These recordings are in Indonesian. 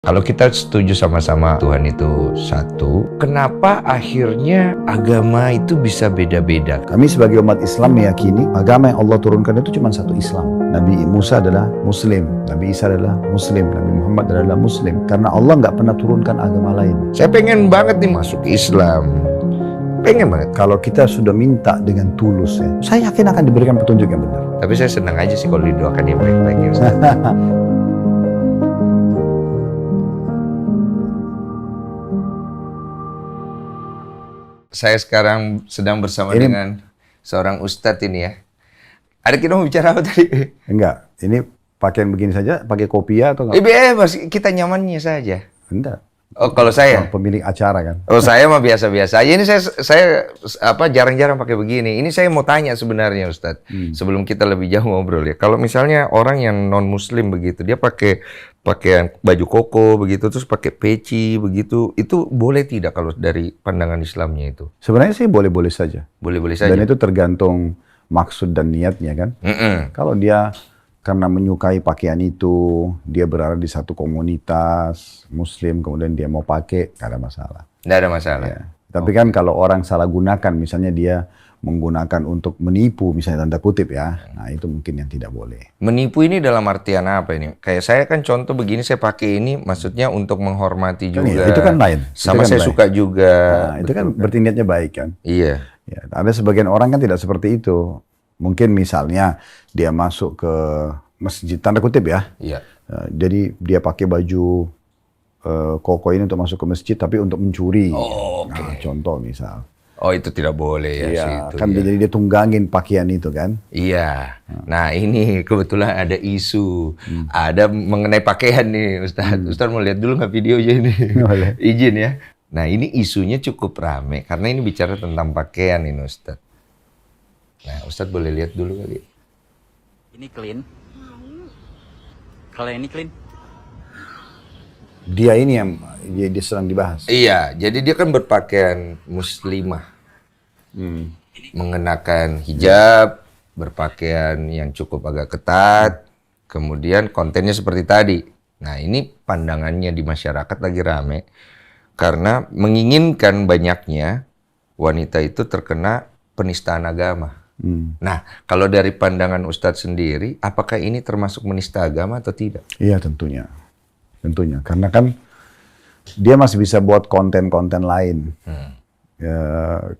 Kalau kita setuju sama-sama Tuhan itu satu, kenapa akhirnya agama itu bisa beda-beda? Kami sebagai umat Islam meyakini agama yang Allah turunkan itu cuma satu Islam. Nabi Musa adalah Muslim, Nabi Isa adalah Muslim, Nabi Muhammad adalah Muslim. Karena Allah nggak pernah turunkan agama lain. Saya pengen banget nih masuk Islam. Pengen banget. Kalau kita sudah minta dengan tulus, ya, saya yakin akan diberikan petunjuk yang benar. Tapi saya senang aja sih kalau didoakan yang baik-baik ya Ustaz. Saya sekarang sedang bersama dengan seorang ustadz ini ya. Ada kita mau bicara apa tadi? Enggak, ini pakaian begini saja, pakai kopiah atau enggak? Bebas, kita nyamannya saja. Enggak. Oh, kalau saya? Pemilik acara kan. Oh, saya mah biasa-biasa aja. Ini saya jarang-jarang pakai begini. Ini saya mau tanya sebenarnya Ustadz. Sebelum kita lebih jauh ngobrol ya. Kalau misalnya orang yang non-muslim begitu, dia pakai pakaian baju koko begitu, terus pakai peci begitu, itu boleh tidak kalau dari pandangan Islamnya itu? Sebenarnya sih boleh-boleh saja. Boleh-boleh saja. Dan itu tergantung maksud dan niatnya kan. Kalau dia karena menyukai pakaian itu, dia berada di satu komunitas Muslim, kemudian dia mau pakai, nggak ada masalah. Nggak ada masalah. Ya. Tapi kan kalau orang salah gunakan, misalnya dia menggunakan untuk menipu, misalnya tanda kutip ya, nah itu mungkin yang tidak boleh. Menipu ini dalam artian apa ini? Kayak saya kan contoh begini, saya pakai ini maksudnya untuk menghormati juga. Kan, itu kan lain. Sama kan saya lain. suka juga. Nah, itu kan berarti niatnya baik kan. Iya. Ya, ada sebagian orang kan tidak seperti itu. Mungkin misalnya dia masuk ke masjid, tanda kutip ya. Iya. Jadi dia pakai baju koko ini untuk masuk ke masjid, tapi untuk mencuri. Oh, oke. Nah, contoh misal. Oh, itu tidak boleh ya. Iya, situ, kan ya. jadi dia tunggangin pakaian itu kan. Iya. Nah, ini kebetulan ada isu. Ada mengenai pakaian nih, Ustadz. Ustadz mau lihat dulu nggak videonya ini? Boleh. Izin ya. Nah, ini isunya cukup rame karena ini bicara tentang pakaian ini, Ustadz. Nah, Ustadz boleh lihat dulu kali. Ini clean. Kalau ini clean. Dia ini yang dia sedang dibahas. Iya, jadi dia kan berpakaian muslimah. Mengenakan hijab, berpakaian yang cukup agak ketat, kemudian kontennya seperti tadi. Nah, ini pandangannya di masyarakat lagi rame karena menginginkan banyaknya wanita itu terkena penistaan agama. Nah, kalau dari pandangan Ustadz sendiri, apakah ini termasuk menista agama atau tidak? Iya tentunya. Tentunya, karena kan dia masih bisa buat konten-konten lain. Ya,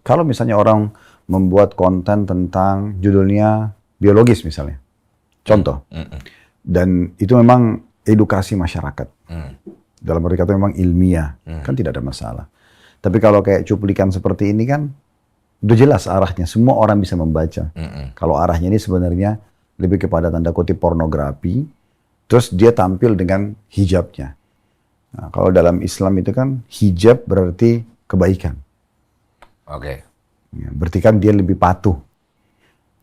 kalau misalnya orang membuat konten tentang judulnya biologis misalnya, contoh, dan itu memang edukasi masyarakat. Dalam arti kata memang ilmiah, kan tidak ada masalah. Tapi kalau kayak cuplikan seperti ini kan, udah jelas arahnya, semua orang bisa membaca. Kalau arahnya ini sebenarnya lebih kepada tanda kutip pornografi, terus dia tampil dengan hijabnya. Nah, kalau dalam Islam itu kan hijab berarti kebaikan. Oke. Ya, berarti kan dia lebih patuh.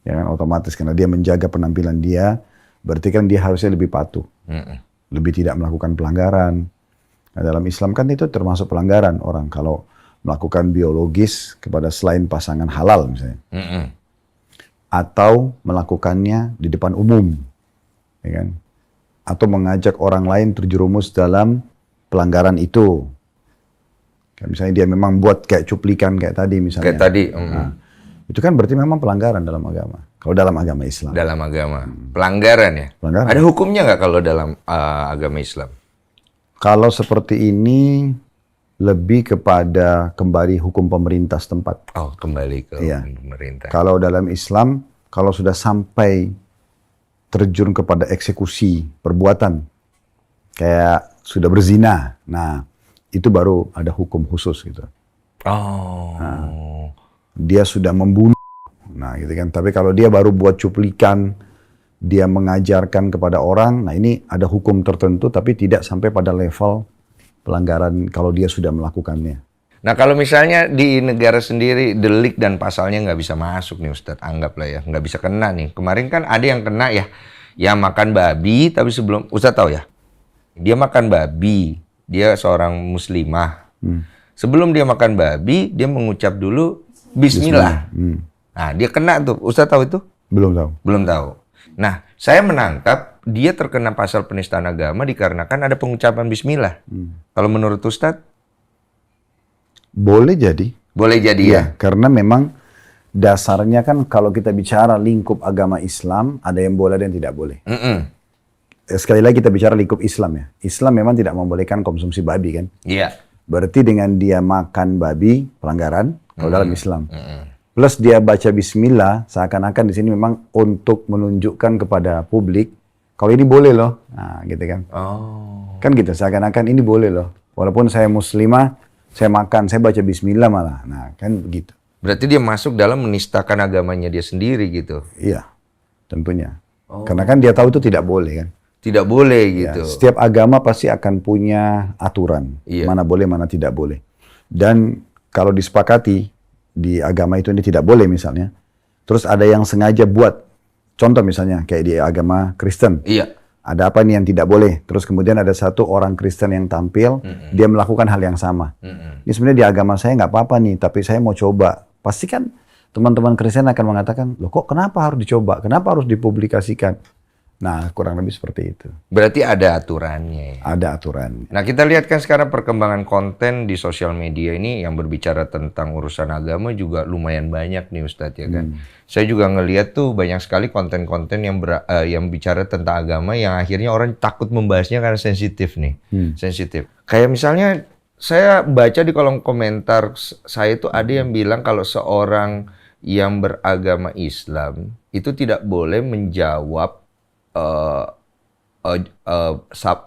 Ya kan otomatis karena dia menjaga penampilan dia, berarti kan dia harusnya lebih patuh. Lebih tidak melakukan pelanggaran. Nah, dalam Islam kan itu termasuk pelanggaran orang kalau melakukan biologis kepada selain pasangan halal misalnya. Atau melakukannya di depan umum. Ya kan? Atau mengajak orang lain terjerumus dalam pelanggaran itu. Kayak misalnya dia memang buat kayak cuplikan kayak tadi misalnya. Kayak tadi. Nah, itu kan berarti memang pelanggaran dalam agama. Kalau dalam agama Islam. Dalam agama. Pelanggaran ya? Pelanggaran. Ada hukumnya nggak kalau dalam agama Islam? Kalau seperti ini lebih kepada kembali hukum pemerintah setempat. Oh, kembali ke Iya. pemerintah. Kalau dalam Islam, kalau sudah sampai terjun kepada eksekusi perbuatan, kayak sudah berzina, nah itu baru ada hukum khusus gitu. Oh. Nah, dia sudah membunuh, nah gitu kan. Tapi kalau dia baru buat cuplikan, dia mengajarkan kepada orang, nah ini ada hukum tertentu, tapi tidak sampai pada level pelanggaran kalau dia sudah melakukannya. Nah, kalau misalnya di negara sendiri delik dan pasalnya nggak bisa masuk nih Ustadz, anggaplah ya, nggak bisa kena nih. Kemarin kan ada yang kena ya, yang makan babi, tapi sebelum, Ustadz tahu ya, dia makan babi, dia seorang muslimah. Sebelum dia makan babi, dia mengucap dulu Bismillah. Nah, dia kena tuh, Ustadz tahu itu? Belum tahu. Belum tahu. Nah, Saya menangkap dia terkena pasal penistaan agama dikarenakan ada pengucapan bismillah. Kalau menurut Ustadz? Boleh jadi. Boleh jadi ya? Iya, karena memang dasarnya kan kalau kita bicara lingkup agama Islam, ada yang boleh dan tidak boleh. Sekali lagi kita bicara lingkup Islam ya. Islam memang tidak membolehkan konsumsi babi kan. Iya. Berarti dengan dia makan babi, pelanggaran kalau dalam Islam. Plus dia baca bismillah, seakan-akan di sini memang untuk menunjukkan kepada publik, kalau ini boleh loh. Nah gitu kan. Oh. Kan gitu, seakan-akan ini boleh loh. Walaupun saya muslimah, saya makan, saya baca bismillah malah. Nah kan begitu. Berarti dia masuk dalam menistakan agamanya dia sendiri gitu? Iya, tentunya. Karena kan dia tahu itu tidak boleh kan. Tidak boleh Ya, gitu? setiap agama pasti akan punya aturan. Iya. Mana boleh, mana tidak boleh. Dan kalau disepakati, di agama itu ini tidak boleh misalnya. Terus ada yang sengaja buat. Contoh misalnya kayak di agama Kristen. Iya. Ada apa nih yang tidak boleh. Terus kemudian ada satu orang Kristen yang tampil. Dia melakukan hal yang sama. Ini sebenarnya di agama saya nggak apa-apa nih. Tapi saya mau coba. Pasti kan teman-teman Kristen akan mengatakan, loh kok kenapa harus dicoba? Kenapa harus dipublikasikan? Nah kurang lebih seperti itu. Berarti ada aturannya ya? Ada aturan. Nah kita lihat kan sekarang perkembangan konten di sosial media ini yang berbicara tentang urusan agama juga lumayan banyak nih Ustadz ya kan. Saya juga ngelihat tuh banyak sekali konten-konten yang bicara tentang agama yang akhirnya orang takut membahasnya karena sensitif nih. Sensitif. Kayak misalnya saya baca di kolom komentar saya itu ada yang bilang kalau seorang yang beragama Islam itu tidak boleh menjawab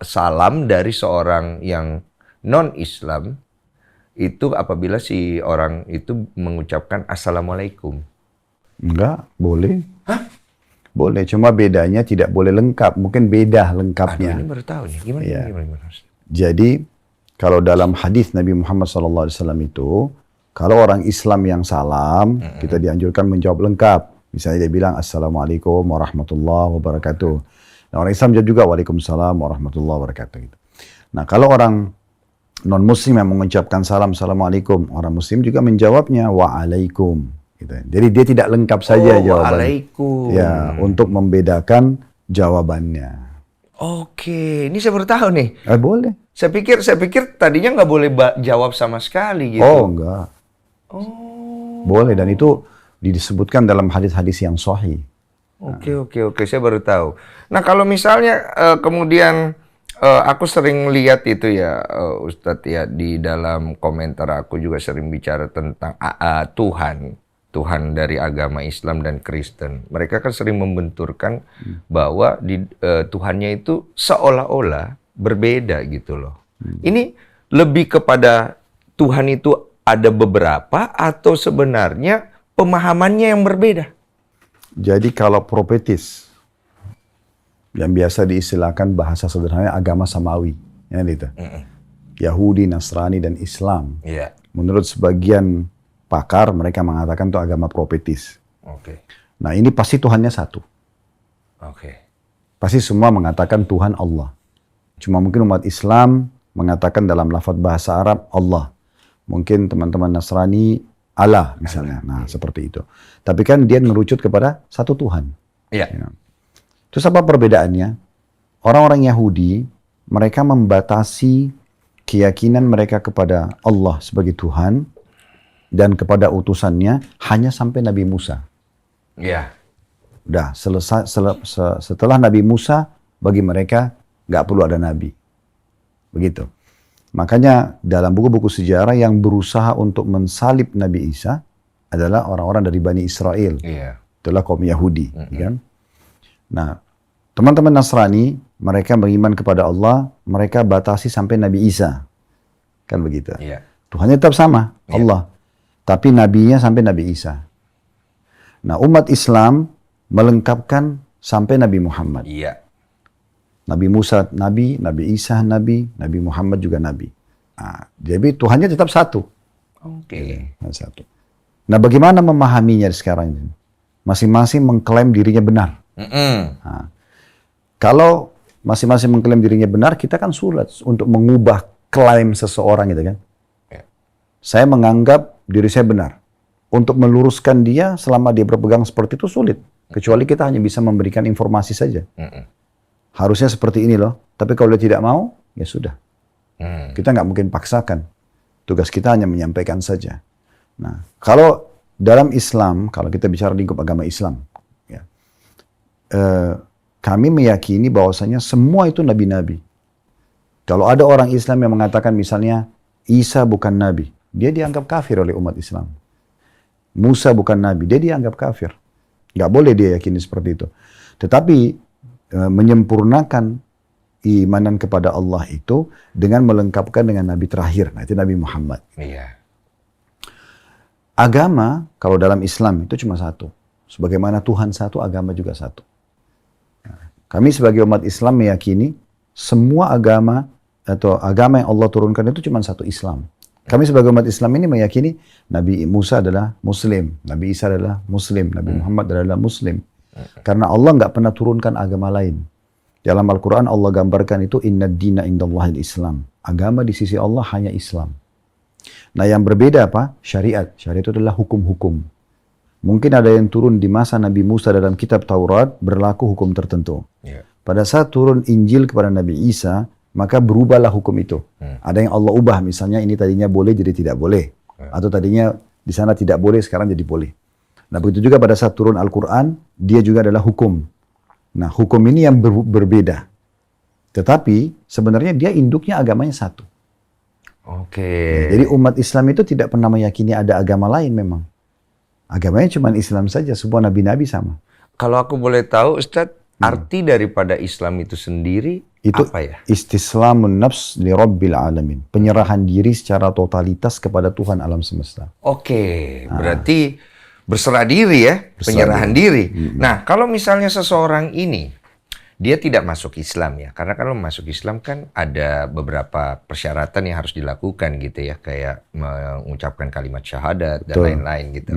salam dari seorang yang non-Islam itu apabila si orang itu mengucapkan Assalamualaikum. Enggak, boleh. Hah? Boleh, cuma bedanya tidak boleh lengkap. Mungkin beda lengkapnya. Aduh, ini baru tahu nih. Gimana? Iya. Gimana? Jadi, kalau dalam hadis Nabi Muhammad SAW itu, kalau orang Islam yang salam, kita dianjurkan menjawab lengkap. Misalnya dia bilang, Assalamualaikum warahmatullahi wabarakatuh. Nah, orang Islam juga, Waalaikumsalam warahmatullahi wabarakatuh. Gitu. Nah, kalau orang non-Muslim yang mengucapkan salam, Assalamualaikum, orang Muslim juga menjawabnya, Waalaikum. Gitu. Jadi dia tidak lengkap saja jawabannya. Waalaikum. Ya, untuk membedakan jawabannya. Oke, ini saya baru tahu nih. Boleh. Saya pikir tadinya nggak boleh jawab sama sekali gitu. Oh, enggak. Boleh, dan itu disebutkan dalam hadis-hadis yang sahih. Oke, saya baru tahu. Nah, kalau misalnya kemudian aku sering lihat itu ya, Ustadz ya, di dalam komentar aku juga sering bicara tentang Tuhan dari agama Islam dan Kristen. Mereka kan sering membenturkan bahwa Tuhannya itu seolah-olah berbeda gitu loh. Ini lebih kepada Tuhan itu ada beberapa atau sebenarnya pemahamannya yang berbeda? Jadi kalau profetis, yang biasa diistilahkan bahasa sederhana agama samawi, ya gitu. Yahudi, Nasrani, dan Islam. Iya. Menurut sebagian pakar, mereka mengatakan itu agama profetis. Oke. Nah ini pasti Tuhannya satu. Oke. Pasti semua mengatakan Tuhan Allah. Cuma mungkin umat Islam mengatakan dalam lafaz bahasa Arab Allah. Mungkin teman-teman Nasrani Allah misalnya. Nah seperti itu. Tapi kan dia merucut kepada satu Tuhan. Iya. Ya. Terus apa perbedaannya? Orang-orang Yahudi, mereka membatasi keyakinan mereka kepada Allah sebagai Tuhan dan kepada utusannya hanya sampai Nabi Musa. Iya. Udah selesai setelah Nabi Musa, bagi mereka nggak perlu ada Nabi. Begitu. Makanya dalam buku-buku sejarah yang berusaha untuk mensalib Nabi Isa adalah orang-orang dari Bani Israel. Iya. Itulah kaum Yahudi. Kan? Nah, teman-teman Nasrani, mereka beriman kepada Allah, mereka batasi sampai Nabi Isa. Kan begitu. Iya. Tuhannya tetap sama, Allah. Tapi nabinya sampai Nabi Isa. Nah, umat Islam melengkapkan sampai Nabi Muhammad. Iya. Nabi Musa Nabi, Nabi Isa Nabi, Nabi Muhammad juga Nabi. Nah, jadi Tuhannya tetap satu. Oke. Satu. Nah, bagaimana memahaminya sekarang ini? Masing-masing mengklaim dirinya benar. Nah, kalau masing-masing mengklaim dirinya benar, kita kan sulit untuk mengubah klaim seseorang gitu kan. Ya. Saya menganggap diri saya benar. Untuk meluruskan dia selama dia berpegang seperti itu sulit. Kecuali kita hanya bisa memberikan informasi saja. Mm-mm. Harusnya seperti ini loh. Tapi kalau dia tidak mau, ya sudah. Kita nggak mungkin paksakan. Tugas kita hanya menyampaikan saja. Nah, kalau dalam Islam, kalau kita bicara lingkup agama Islam, ya, kami meyakini bahwasanya semua itu nabi-nabi. Kalau ada orang Islam yang mengatakan misalnya Isa bukan nabi, dia dianggap kafir oleh umat Islam. Musa bukan nabi, dia dianggap kafir. Nggak boleh dia yakini seperti itu. Tetapi menyempurnakan imanan kepada Allah itu dengan melengkapkan dengan nabi terakhir, nah itu Nabi Muhammad. Iya. Agama kalau dalam Islam itu cuma satu. Sebagaimana Tuhan satu, agama juga satu. Kami sebagai umat Islam meyakini semua agama atau agama yang Allah turunkan itu cuma satu, Islam. Kami sebagai umat Islam ini meyakini Nabi Musa adalah Muslim, Nabi Isa adalah Muslim, Nabi Muhammad adalah Muslim. Karena Allah nggak pernah turunkan agama lain. Dalam Al-Quran Allah gambarkan itu inna dina indallahil Islam. Agama di sisi Allah hanya Islam. Nah yang berbeda apa? Syariat. Syariat itu adalah hukum-hukum. Mungkin ada yang turun di masa Nabi Musa dalam kitab Taurat berlaku hukum tertentu. Yeah. Pada saat turun Injil kepada Nabi Isa, maka berubahlah hukum itu. Ada yang Allah ubah, misalnya ini tadinya boleh jadi tidak boleh. Atau tadinya di sana tidak boleh, sekarang jadi boleh. Nah begitu juga pada saat turun Al-Quran, dia juga adalah hukum. Nah hukum ini yang berbeda. Tetapi sebenarnya dia induknya agamanya satu. Oke. Jadi umat Islam itu tidak pernah meyakini ada agama lain memang. Agamanya cuma Islam saja, semua nabi-nabi sama. Kalau aku boleh tahu Ustadz, arti daripada Islam itu sendiri itu apa ya? Istislamun nafs li rabbil alamin. Penyerahan diri secara totalitas kepada Tuhan alam semesta. Oke, berarti berserah diri ya, penyerahan diri. Nah, kalau misalnya seseorang ini, dia tidak masuk Islam ya, karena kalau masuk Islam kan ada beberapa persyaratan yang harus dilakukan gitu ya, kayak mengucapkan kalimat syahadat dan lain-lain gitu.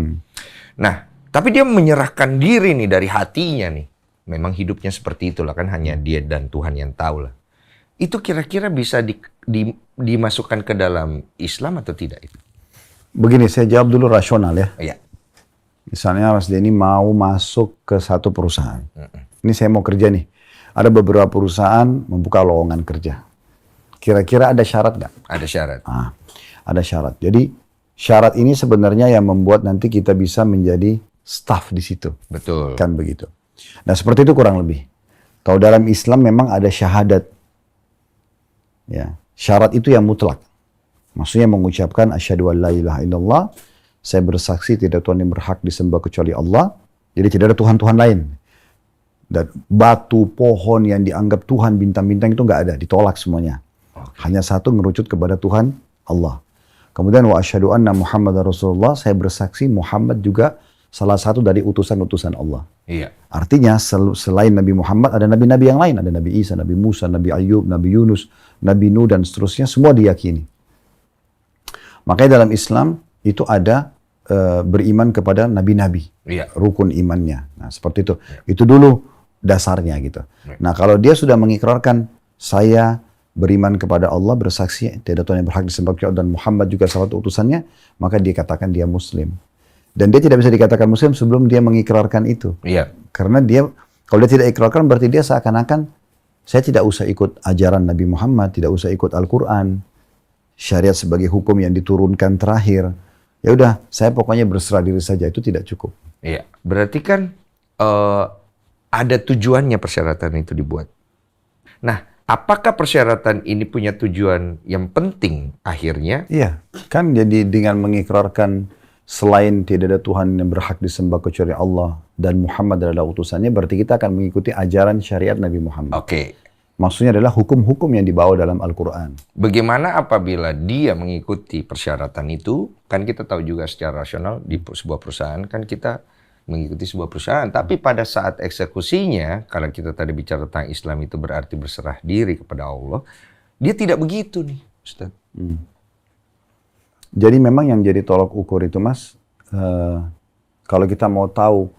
Nah, tapi dia menyerahkan diri nih dari hatinya nih. Memang hidupnya seperti itulah kan, hanya dia dan Tuhan yang tahu lah. Itu kira-kira bisa dimasukkan ke dalam Islam atau tidak itu? Begini, saya jawab dulu rasional ya. Iya. Misalnya Mas Denny mau masuk ke satu perusahaan. Ini saya mau kerja nih. Ada beberapa perusahaan membuka lowongan kerja. Kira-kira ada syarat nggak? Ada syarat. Ada syarat. Jadi syarat ini sebenarnya yang membuat nanti kita bisa menjadi staff di situ. Betul. Kan begitu. Nah seperti itu kurang lebih. Kalau dalam Islam memang ada syahadat. Ya, syarat itu yang mutlak. Maksudnya mengucapkan asyhadu an la ilaha illallah, saya bersaksi tidak Tuhan yang berhak disembah kecuali Allah. Jadi tidak ada Tuhan-Tuhan lain. Dan batu, pohon yang dianggap Tuhan, bintang-bintang itu nggak ada, ditolak semuanya. Hanya satu ngerucut kepada Tuhan Allah. Kemudian wa asyhadu anna Muhammadar Rasulullah, saya bersaksi Muhammad juga salah satu dari utusan-utusan Allah. Iya. Artinya selain Nabi Muhammad ada nabi-nabi yang lain, ada Nabi Isa, Nabi Musa, Nabi Ayub, Nabi Yunus, Nabi Nuh dan seterusnya, semua diyakini. Makanya dalam Islam itu ada beriman kepada nabi-nabi, rukun imannya. Nah seperti itu. Itu dulu dasarnya gitu. Nah kalau dia sudah mengikrarkan saya beriman kepada Allah, bersaksi tidak Tuhan yang berhak disembah kecuali Allah dan Muhammad juga salah satu utusannya, maka dia katakan dia Muslim. Dan dia tidak bisa dikatakan Muslim sebelum dia mengikrarkan itu. Iya. Karena dia kalau dia tidak ikrarkan berarti dia seakan-akan saya tidak usah ikut ajaran Nabi Muhammad, tidak usah ikut Al-Quran, syariat sebagai hukum yang diturunkan terakhir. Ya udah, saya pokoknya berserah diri saja, itu tidak cukup. Iya, berarti kan ada tujuannya persyaratan itu dibuat. Nah, apakah persyaratan ini punya tujuan yang penting akhirnya? Iya, kan jadi dengan mengikrarkan selain tidak ada Tuhan yang berhak disembah kecuali Allah dan Muhammad adalah utusannya, berarti kita akan mengikuti ajaran syariat Nabi Muhammad. Oke. Maksudnya adalah hukum-hukum yang dibawa dalam Al-Quran. Bagaimana apabila dia mengikuti persyaratan itu? Kan kita tahu juga secara rasional di sebuah perusahaan kan kita mengikuti sebuah perusahaan. Tapi pada saat eksekusinya, kalau kita tadi bicara tentang Islam itu berarti berserah diri kepada Allah, dia tidak begitu nih, Ustaz. Jadi memang yang jadi tolak ukur itu Mas, kalau kita mau tahu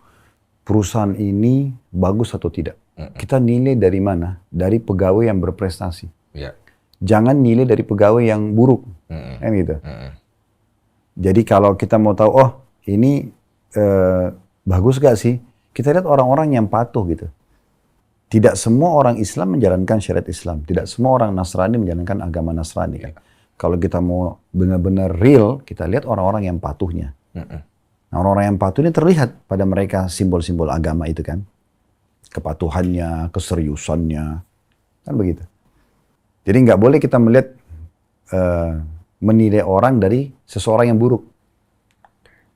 perusahaan ini bagus atau tidak, kita nilai dari mana? Dari pegawai yang berprestasi. Ya. Jangan nilai dari pegawai yang buruk, kan gitu. Jadi kalau kita mau tahu, oh ini bagus gak sih? kita lihat orang-orang yang patuh gitu. Tidak semua orang Islam menjalankan syariat Islam. Tidak semua orang Nasrani menjalankan agama Nasrani kan. Kalau kita mau benar-benar real, kita lihat orang-orang yang patuhnya. Nah, orang-orang yang patuh ini terlihat pada mereka simbol-simbol agama itu kan. Kepatuhannya, keseriusannya, kan begitu. Jadi nggak boleh kita melihat, menilai orang dari seseorang yang buruk.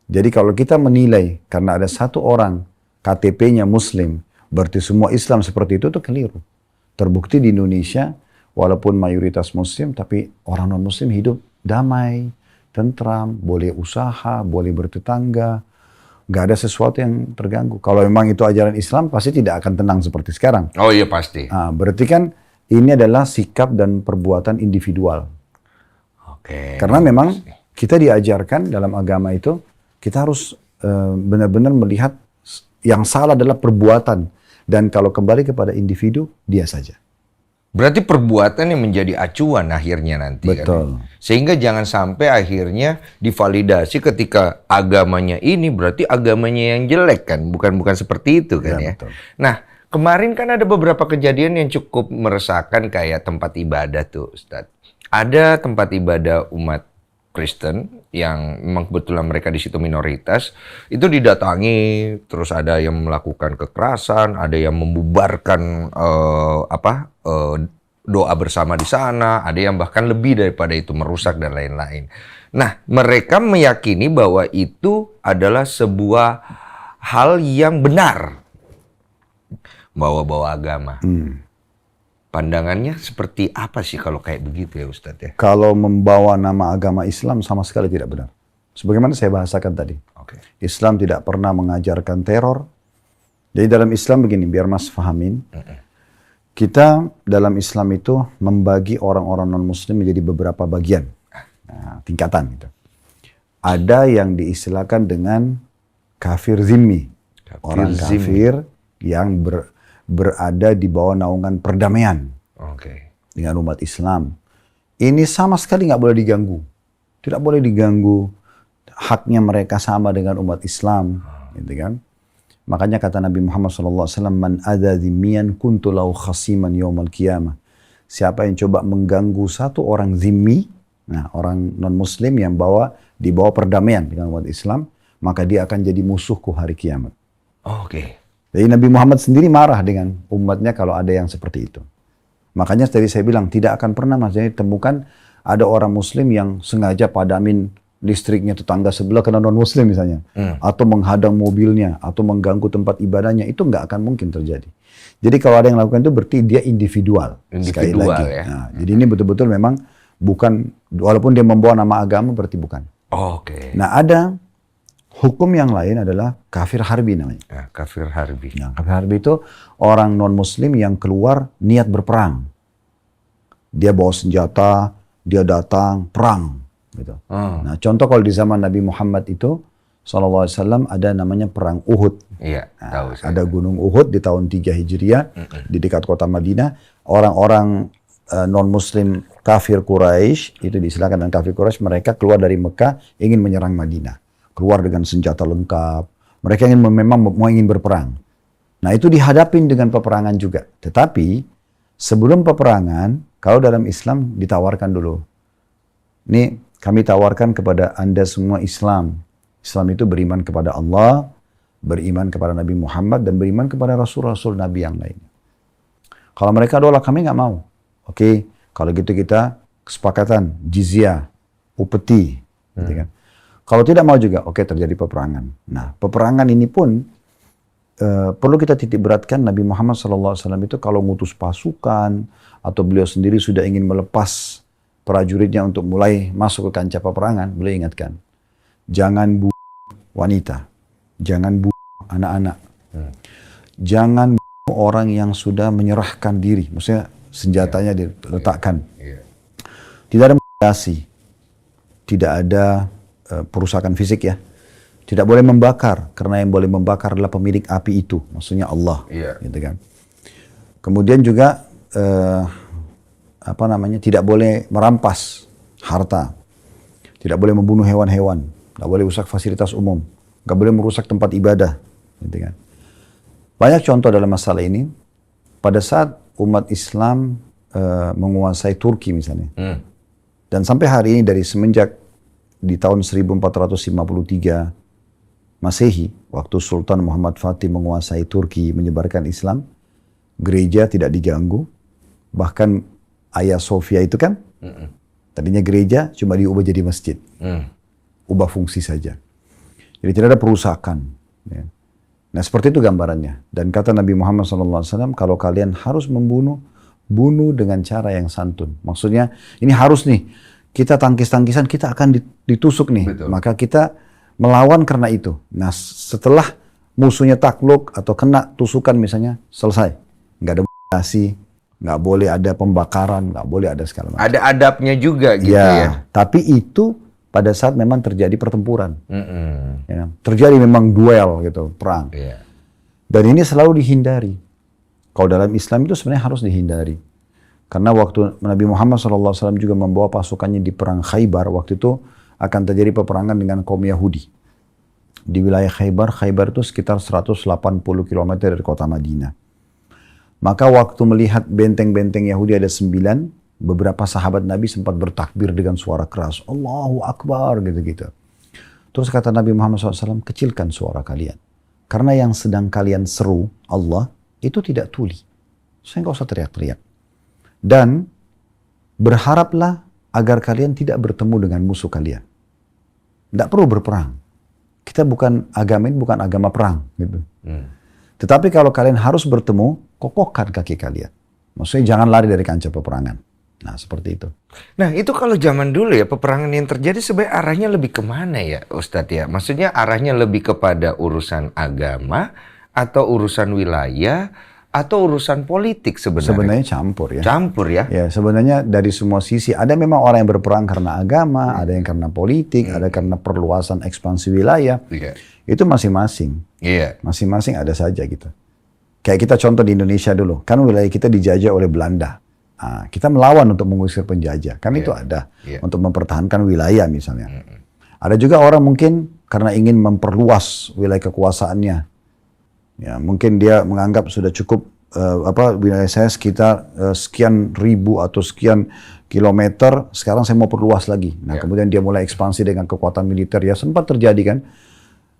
Jadi kalau kita menilai karena ada satu orang KTP-nya Muslim, berarti semua Islam seperti itu keliru. Terbukti di Indonesia, walaupun mayoritas Muslim, tapi orang non-Muslim hidup damai, tentram, boleh usaha, boleh bertetangga, nggak ada sesuatu yang terganggu. Kalau memang itu ajaran Islam, pasti tidak akan tenang seperti sekarang. Oh iya pasti. Nah, berarti kan ini adalah sikap dan perbuatan individual. Oke. Karena memang kita diajarkan dalam agama itu, kita harus benar-benar melihat yang salah adalah perbuatan. Dan kalau kembali kepada individu, dia saja. Berarti perbuatan yang menjadi acuan akhirnya nanti. Betul. Kan? Sehingga jangan sampai akhirnya divalidasi ketika agamanya ini berarti agamanya yang jelek kan. Bukan seperti itu kan ya. Betul. Nah kemarin kan ada beberapa kejadian yang cukup meresahkan kayak tempat ibadah tuh Ustadz. Ada tempat ibadah umat Kristen yang memang kebetulan mereka di situ minoritas, itu didatangi, terus ada yang melakukan kekerasan, ada yang membubarkan doa bersama di sana, ada yang bahkan lebih daripada itu merusak dan lain-lain. Nah, mereka meyakini bahwa itu adalah sebuah hal yang benar, bawa-bawa agama. Pandangannya seperti apa sih kalau kayak begitu ya Ustadz ya? Kalau membawa nama agama Islam sama sekali tidak benar. Sebagaimana saya bahasakan tadi. Okay. Islam tidak pernah mengajarkan teror. Jadi dalam Islam begini, biar Mas fahamin. Kita dalam Islam itu membagi orang-orang non-Muslim menjadi beberapa bagian. Nah, tingkatan gitu. Ada yang diistilahkan dengan kafir zimmi. Orang kafir yang berada di bawah naungan perdamaian dengan umat Islam. Ini sama sekali nggak boleh diganggu. Tidak boleh diganggu. Haknya mereka sama dengan umat Islam. Gitu kan? Makanya kata Nabi Muhammad SAW, Man adha zimmiyan kuntu lahu khasiman yawmal qiyamah. Siapa yang coba mengganggu satu orang zimmi, nah orang non-Muslim yang di bawah perdamaian dengan umat Islam, maka dia akan jadi musuhku hari kiamat. Jadi Nabi Muhammad sendiri marah dengan umatnya kalau ada yang seperti itu. Makanya tadi saya bilang, tidak akan pernah maksudnya ditemukan ada orang Muslim yang sengaja padamin listriknya tetangga sebelah karena non-Muslim misalnya. Atau menghadang mobilnya, atau mengganggu tempat ibadahnya. Itu nggak akan mungkin terjadi. Jadi kalau ada yang lakukan itu berarti dia individual. Sekali lagi. Ya. Nah, jadi ini betul-betul memang bukan, walaupun dia membawa nama agama berarti bukan. Nah ada hukum yang lain adalah kafir harbi namanya. Ya, kafir harbi. Nah, kafir harbi itu orang non-Muslim yang keluar niat berperang. Dia bawa senjata, dia datang perang. Gitu. Nah, contoh kalau di zaman Nabi Muhammad itu, SAW ada namanya perang Uhud. Iya, tahu saya. Ada gunung Uhud di tahun 3 Hijriah di dekat kota Madinah. Orang-orang non-Muslim kafir Quraisy itu disilakan dengan kafir Quraisy, mereka keluar dari Mekah ingin menyerang Madinah. Keluar dengan senjata lengkap. Mereka memang mau ingin berperang. Nah itu dihadapin dengan peperangan juga. Tetapi sebelum peperangan, kalau dalam Islam ditawarkan dulu. Ini kami tawarkan kepada Anda semua Islam. Islam itu beriman kepada Allah, beriman kepada Nabi Muhammad, dan beriman kepada Rasul-Rasul Nabi yang lain. Kalau mereka dolar, kami nggak mau. Oke, kalau gitu kita kesepakatan, jizyah, upeti. Gitu kan. Kalau tidak mau juga, oke terjadi peperangan. Nah, peperangan ini pun perlu kita titik beratkan Nabi Muhammad SAW itu kalau ngutus pasukan atau beliau sendiri sudah ingin melepas prajuritnya untuk mulai masuk ke kancah peperangan, beliau ingatkan, jangan bunuh wanita, jangan bunuh anak-anak, jangan bunuh orang yang sudah menyerahkan diri, maksudnya senjatanya diletakkan. Tidak ada mutilasi, tidak ada perusakan fisik ya. Tidak boleh membakar, karena yang boleh membakar adalah pemilik api itu, maksudnya Allah. Gitu kan. Kemudian juga tidak boleh merampas harta, tidak boleh membunuh hewan-hewan, tidak boleh rusak fasilitas umum, nggak boleh merusak tempat ibadah. Gitu kan. Banyak contoh dalam masalah ini. Pada saat umat Islam menguasai Turki misalnya. Dan sampai hari ini dari semenjak di tahun 1453 Masehi, waktu Sultan Muhammad Fatih menguasai Turki, menyebarkan Islam, gereja tidak diganggu. Bahkan Hagia Sophia itu kan, tadinya gereja cuma diubah jadi masjid. Ubah fungsi saja. Jadi tidak ada perusakan. Ya. Nah seperti itu gambarannya. Dan kata Nabi Muhammad SAW, kalau kalian harus membunuh, bunuh dengan cara yang santun. Maksudnya ini harus nih, kita tangkis-tangkisan, kita akan ditusuk nih. Betul. Maka kita melawan karena itu. Nah setelah musuhnya takluk atau kena tusukan misalnya, selesai. Nggak ada basi, nggak boleh ada pembakaran, nggak boleh ada segala macam. Ada adabnya juga gitu ya. Tapi itu pada saat memang terjadi pertempuran. Ya, terjadi memang duel gitu, perang. Dan ini selalu dihindari. Kalau dalam Islam itu sebenarnya harus dihindari. Karena waktu Nabi Muhammad SAW juga membawa pasukannya di perang Khaybar, waktu itu akan terjadi peperangan dengan kaum Yahudi. Di wilayah Khaybar itu sekitar 180 km dari kota Madinah. Maka waktu melihat benteng-benteng Yahudi ada 9, beberapa sahabat Nabi sempat bertakbir dengan suara keras. Allahu Akbar gitu-gitu. Terus kata Nabi Muhammad SAW, kecilkan suara kalian. Karena yang sedang kalian seru, Allah, itu tidak tuli. Saya nggak usah teriak-teriak. Dan berharaplah agar kalian tidak bertemu dengan musuh kalian. Tidak perlu berperang. Kita bukan agama ini, bukan agama perang. Gitu. Tetapi kalau kalian harus bertemu, kokohkan kaki kalian. Maksudnya jangan lari dari kancah peperangan. Nah seperti itu. Nah itu kalau zaman dulu ya, peperangan yang terjadi sebenarnya arahnya lebih kemana ya Ustadz ya? Maksudnya arahnya lebih kepada urusan agama atau urusan wilayah atau urusan politik sebenarnya? Sebenarnya campur ya. Campur ya? Ya sebenarnya dari semua sisi. Ada memang orang yang berperang karena agama, ada yang karena politik, ada karena perluasan ekspansi wilayah. Itu masing-masing. Masing-masing ada saja gitu. Kayak kita contoh di Indonesia dulu. Kan wilayah kita dijajah oleh Belanda. Nah, kita melawan untuk mengusir penjajah. Kan itu ada. Untuk mempertahankan wilayah misalnya. Ada juga orang mungkin karena ingin memperluas wilayah kekuasaannya. Ya, mungkin dia menganggap sudah cukup wilayah saya sekitar sekian ribu atau sekian kilometer. Sekarang saya mau perluas lagi. Nah, kemudian dia mulai ekspansi dengan kekuatan militer. Ya sempat terjadi kan.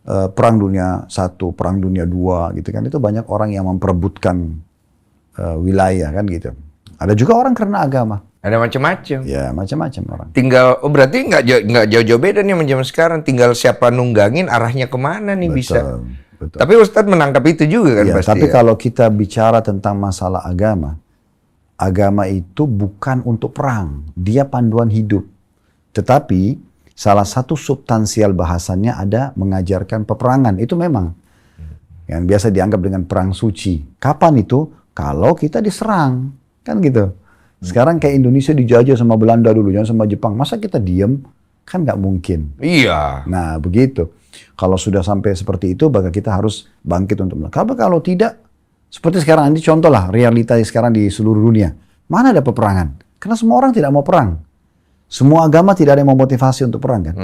Perang Dunia I, Perang Dunia II gitu kan. Itu banyak orang yang memperebutkan wilayah kan gitu. Ada juga orang karena agama. Ada macam-macam. Ya macam-macam orang. Tinggal, berarti nggak jauh-jauh beda nih sama zaman sekarang. Tinggal siapa nunggangin arahnya kemana nih bisa. Betul. Tapi Ustadz menangkap itu juga kan ya, pasti. Tapi kalau kita bicara tentang masalah agama, agama itu bukan untuk perang. Dia panduan hidup. Tetapi salah satu substansial bahasannya ada mengajarkan peperangan. Itu memang. Yang biasa dianggap dengan perang suci. Kapan itu? Kalau kita diserang. Kan gitu. Sekarang kayak Indonesia dijajah sama Belanda dulu, jangan sama Jepang. Masa kita diem? Kan nggak mungkin. Iya. Nah begitu. Kalau sudah sampai seperti itu, maka kita harus bangkit untuk melakukan. Kalau tidak, seperti sekarang ini contoh lah, realita sekarang di seluruh dunia. Mana ada peperangan? Karena semua orang tidak mau perang. Semua agama tidak ada yang memotivasi untuk perang kan.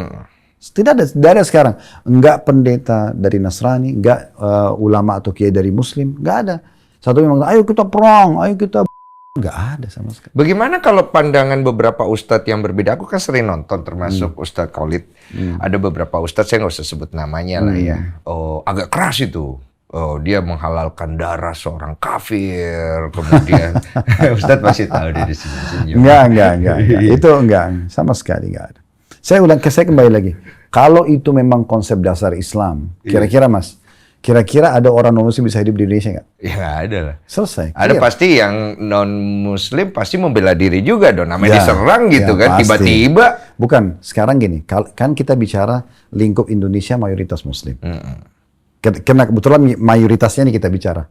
Tidak ada sekarang. Enggak pendeta dari Nasrani, enggak ulama atau kiai dari Muslim, enggak ada. Satu memang, ayo kita perang, ayo kita... Nggak ada sama sekali. Bagaimana kalau pandangan beberapa ustadz yang berbeda? Aku kan sering nonton, termasuk Ustadz Khalid. Ada beberapa ustadz, saya nggak usah sebut namanya lah ya. Oh, agak keras itu. Oh, dia menghalalkan darah seorang kafir. Kemudian Ustadz masih tahu dia di sini. Enggak. Itu enggak. Sama sekali enggak ada. Saya kembali lagi. Kalau itu memang konsep dasar Islam, kira-kira Mas, kira-kira ada orang non-muslim bisa hidup di Indonesia nggak? Ya nggak ada lah. Selesai. Ada pasti yang non-muslim pasti membela diri juga dong. Namanya diserang gitu kan, pasti. tiba-tiba. Bukan, sekarang gini, kan kita bicara lingkup Indonesia mayoritas muslim. Karena kebetulan mayoritasnya nih kita bicara.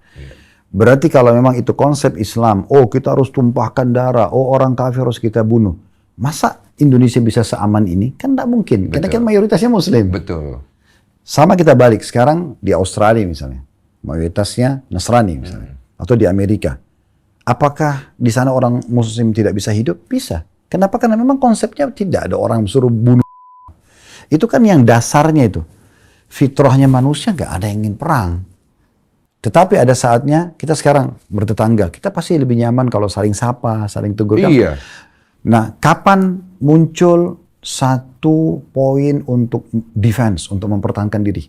Berarti kalau memang itu konsep Islam, oh kita harus tumpahkan darah, oh orang kafir harus kita bunuh. Masa Indonesia bisa seaman ini? Kan nggak mungkin, karena kan mayoritasnya muslim. Betul. Sama kita balik, sekarang di Australia misalnya, mayoritasnya Nasrani misalnya, atau di Amerika. Apakah di sana orang muslim tidak bisa hidup? Bisa. Kenapa? Karena memang konsepnya tidak ada orang suruh bunuh. Itu kan yang dasarnya itu. Fitrahnya manusia nggak ada yang ingin perang. Tetapi ada saatnya kita sekarang bertetangga, kita pasti lebih nyaman kalau saling sapa, saling tegur. Kan? Iya. Nah, kapan muncul satu poin untuk defense, untuk mempertahankan diri?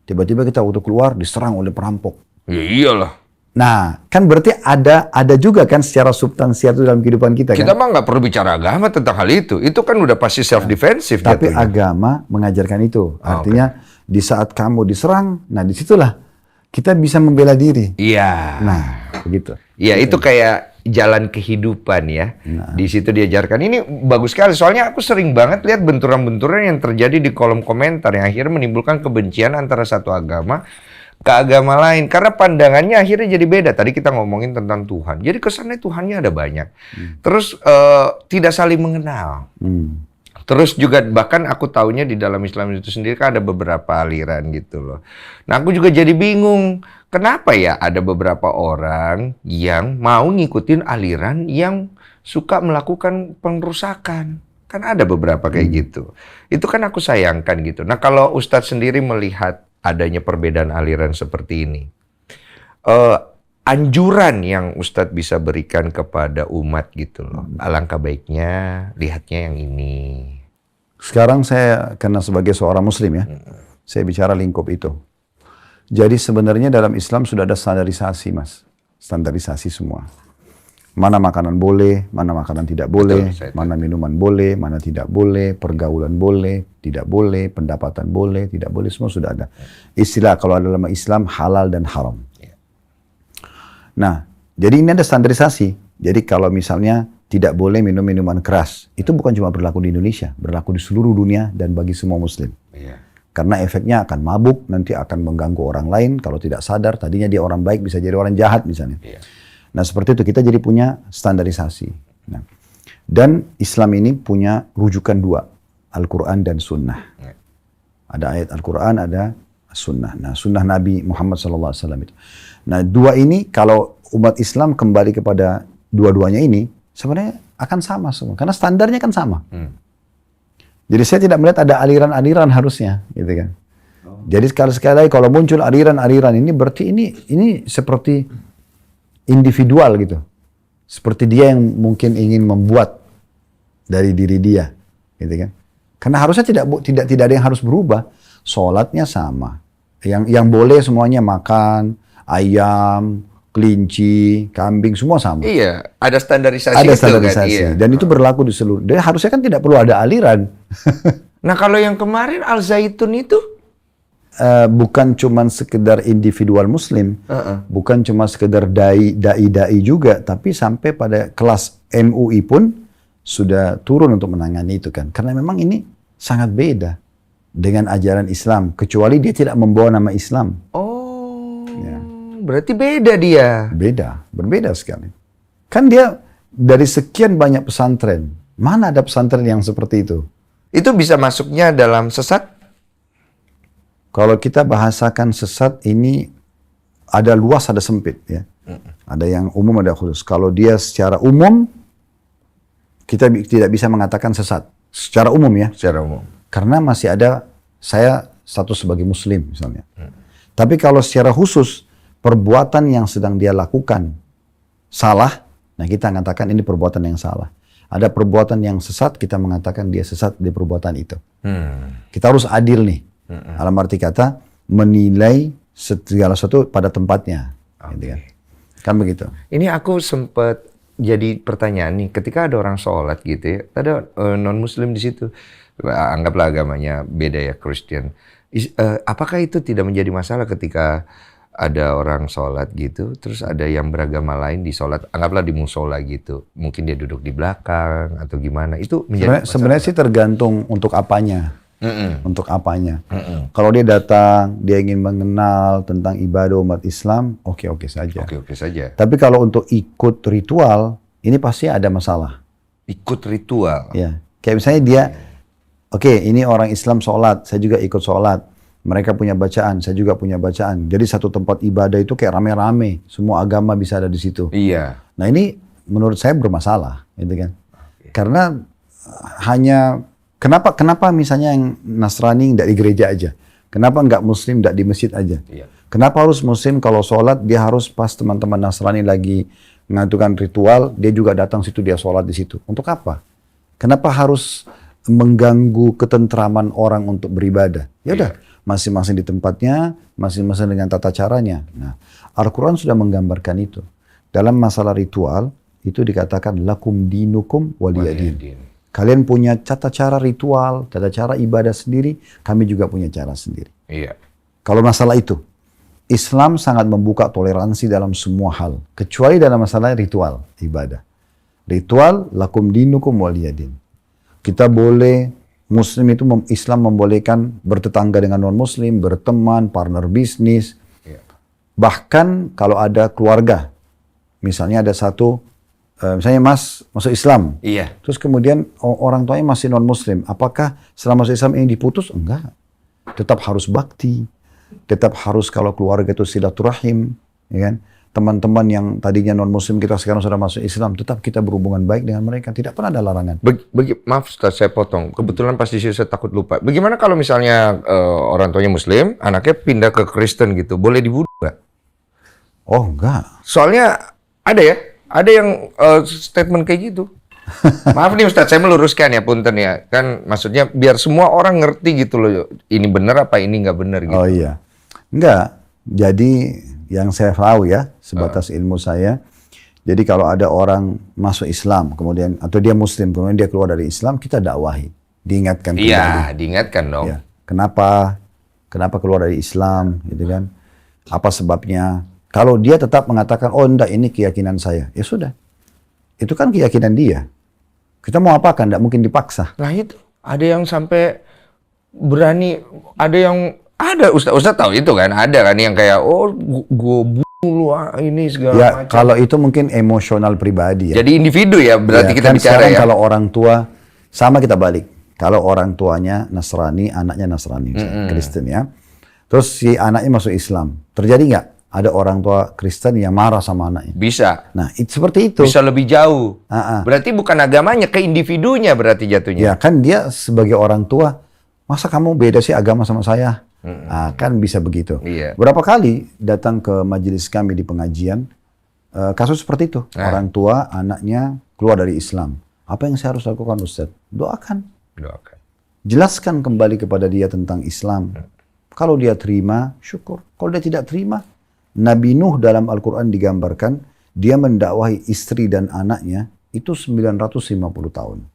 Tiba-tiba kita waktu keluar diserang oleh perampok. Ya iyalah. Nah, kan berarti ada juga kan secara substansial itu dalam kehidupan kita Kita kan? mah nggak perlu bicara agama tentang hal itu. Itu kan udah pasti self defensive. Tapi agama mengajarkan itu. Artinya di saat kamu diserang, nah disitulah kita bisa membela diri. Iya. Nah, begitu. Iya, itu kayak jalan kehidupan ya. Nah. Di situ diajarkan. Ini bagus sekali. Soalnya aku sering banget lihat benturan-benturan yang terjadi di kolom komentar yang akhirnya menimbulkan kebencian antara satu agama ke agama lain. Karena pandangannya akhirnya jadi beda. Tadi kita ngomongin tentang Tuhan. Jadi kesannya Tuhannya ada banyak. Terus tidak saling mengenal. Terus juga bahkan aku taunya di dalam Islam itu sendiri kan ada beberapa aliran gitu loh. Nah aku juga jadi bingung. Kenapa ya ada beberapa orang yang mau ngikutin aliran yang suka melakukan pengerusakan. Kan ada beberapa kayak gitu. Itu kan aku sayangkan gitu. Nah kalau Ustadz sendiri melihat adanya perbedaan aliran seperti ini. Anjuran yang Ustadz bisa berikan kepada umat gitu loh. Alangkah baiknya lihatnya yang ini. Sekarang saya, karena sebagai seorang muslim ya, saya bicara lingkup itu. Jadi sebenarnya dalam Islam sudah ada standarisasi, Mas. Standarisasi semua. Mana makanan boleh, mana makanan tidak boleh, mana minuman boleh, mana tidak boleh, pergaulan boleh, tidak boleh, pendapatan boleh, tidak boleh, semua sudah ada. Istilah kalau dalam Islam halal dan haram. Nah, jadi ini ada standarisasi. Jadi kalau misalnya tidak boleh minum minuman keras, itu bukan cuma berlaku di Indonesia, berlaku di seluruh dunia dan bagi semua muslim. Karena efeknya akan mabuk, nanti akan mengganggu orang lain, kalau tidak sadar, tadinya dia orang baik bisa jadi orang jahat misalnya. Nah seperti itu, kita jadi punya standarisasi. Nah, dan Islam ini punya rujukan dua, Al-Quran dan Sunnah. Ada ayat Al-Quran, ada Sunnah. Nah Sunnah Nabi Muhammad SAW itu. Nah dua ini, kalau umat Islam kembali kepada dua-duanya ini, sebenarnya akan sama semua, karena standarnya kan sama. Jadi saya tidak melihat ada aliran-aliran harusnya, gitu kan. Jadi sekali lagi kalau muncul aliran-aliran ini berarti ini seperti individual gitu, seperti dia yang mungkin ingin membuat dari diri dia, gitu kan. Karena harusnya tidak ada yang harus berubah. Sholatnya sama, yang boleh semuanya makan ayam, kelinci, kambing, semua sama. Iya, ada standarisasi. Ada itu standarisasi, kan? Iya. dan itu berlaku di seluruh. Jadi harusnya kan tidak perlu ada aliran. Nah kalau yang kemarin Al Zaitun itu? Bukan cuma sekedar individual muslim, bukan cuma sekedar dai juga, tapi sampai pada kelas MUI pun sudah turun untuk menangani itu kan. Karena memang ini sangat beda dengan ajaran Islam, kecuali dia tidak membawa nama Islam. Oh, ya. Berarti beda dia. Berbeda sekali. Kan dia dari sekian banyak pesantren, mana ada pesantren yang seperti itu? Itu bisa masuknya dalam sesat? Kalau kita bahasakan sesat ini ada luas, ada sempit ya. Ada yang umum, ada khusus. Kalau dia secara umum, kita tidak bisa mengatakan sesat. Secara umum ya. Secara umum. Karena masih ada, saya status sebagai muslim misalnya. Tapi kalau secara khusus, perbuatan yang sedang dia lakukan salah, nah kita mengatakan ini perbuatan yang salah. Ada perbuatan yang sesat, kita mengatakan dia sesat di perbuatan itu. Kita harus adil nih. Dalam arti kata, menilai segala sesuatu pada tempatnya. Gitu kan begitu. Ini aku sempat jadi pertanyaan nih, ketika ada orang sholat gitu ya, ada non-muslim di situ, anggaplah agamanya beda ya, Kristen. Apakah itu tidak menjadi masalah ketika ada orang sholat gitu, terus ada yang beragama lain di sholat, anggaplah di musola gitu, mungkin dia duduk di belakang atau gimana, itu menjadi sebenarnya sih tergantung untuk apanya. Untuk apanya. Kalau dia datang, dia ingin mengenal tentang ibadah umat Islam, oke-oke saja. Oke-oke saja. Tapi kalau untuk ikut ritual, ini pasti ada masalah. Ikut ritual? Ya. Kayak misalnya dia, oke, ini orang Islam sholat, saya juga ikut sholat. Mereka punya bacaan, saya juga punya bacaan. Jadi satu tempat ibadah itu kayak rame-rame, semua agama bisa ada di situ. Iya. Nah ini menurut saya bermasalah, gitu kan? Karena hanya Kenapa misalnya yang Nasrani tidak di gereja aja? Kenapa nggak Muslim tidak di masjid aja? Kenapa harus muslim kalau sholat dia harus pas teman-teman Nasrani lagi mengadakan ritual, dia juga datang situ, dia sholat di situ. Untuk apa? Kenapa harus mengganggu ketentraman orang untuk beribadah? Ya udah, masing-masing di tempatnya, masing-masing dengan tata caranya. Nah, Al-Quran sudah menggambarkan itu. Dalam masalah ritual, itu dikatakan lakum dinukum waliyadin. Kalian punya tata cara ritual, tata cara ibadah sendiri, kami juga punya cara sendiri. Iya. Kalau masalah itu, Islam sangat membuka toleransi dalam semua hal, kecuali dalam masalah ritual ibadah. Ritual lakum dinukum waliyadin. Kita boleh, Muslim itu Islam membolehkan bertetangga dengan non-Muslim, berteman, partner bisnis. Iya. Bahkan kalau ada keluarga, misalnya ada satu, misalnya Mas masuk Islam, Iya. terus kemudian orang tuanya masih non-Muslim, apakah setelah masuk Islam ini diputus? Enggak, tetap harus bakti. Tetap harus kalau keluarga itu silaturahim, ya kan? Teman-teman yang tadinya non-muslim kita sekarang sudah masuk Islam, tetap kita berhubungan baik dengan mereka, tidak pernah ada larangan. Maaf Ustaz, saya potong. Kebetulan pas di sini saya takut lupa. Bagaimana kalau misalnya orang tuanya Muslim, anaknya pindah ke Kristen gitu, boleh dibunuh nggak? Oh enggak. Soalnya ada yang statement kayak gitu. Maaf nih Ustaz, saya meluruskan ya, punten ya. Kan maksudnya biar semua orang ngerti gitu loh, ini benar apa ini nggak benar gitu. Oh iya. Enggak. Jadi yang saya tahu ya, sebatas ilmu saya. Jadi kalau ada orang masuk Islam, kemudian atau dia Muslim, kemudian dia keluar dari Islam, kita dakwahi. Diingatkan kembali. Iya, diingatkan dong. Ya. Kenapa keluar dari Islam, gitu kan? Apa sebabnya? Kalau dia tetap mengatakan, oh enggak, ini keyakinan saya. Ya sudah. Itu kan keyakinan dia. Kita mau apakan, tidak mungkin dipaksa. Nah itu, ada yang sampai berani, ada Ustaz tahu itu kan, ada kan yang kayak, oh gue bunuh lu ini segala Ya macam. kalau itu mungkin emosional pribadi ya. Jadi individu ya, berarti Ya, kita kan bicara sekarang ya. kalau orang tua, sama kita balik. Kalau orang tuanya Nasrani, anaknya Nasrani, misalnya, Kristen ya. Terus si anaknya masuk Islam. Terjadi nggak ada orang tua Kristen yang marah sama anaknya? Bisa. Nah, seperti itu. Bisa lebih jauh. Ah. Berarti bukan agamanya, ke individunya berarti jatuhnya. Ya kan dia sebagai orang tua, masa kamu beda sih agama sama saya? Nah, kan bisa begitu. Iya. Berapa kali datang ke majelis kami di pengajian, kasus seperti itu. Orang tua, anaknya keluar dari Islam. Apa yang saya harus lakukan Ustaz? Doakan. Doakan. Jelaskan kembali kepada dia tentang Islam. Kalau dia terima, syukur. Kalau dia tidak terima, Nabi Nuh dalam Al-Quran digambarkan, dia mendakwahi istri dan anaknya itu 950 tahun.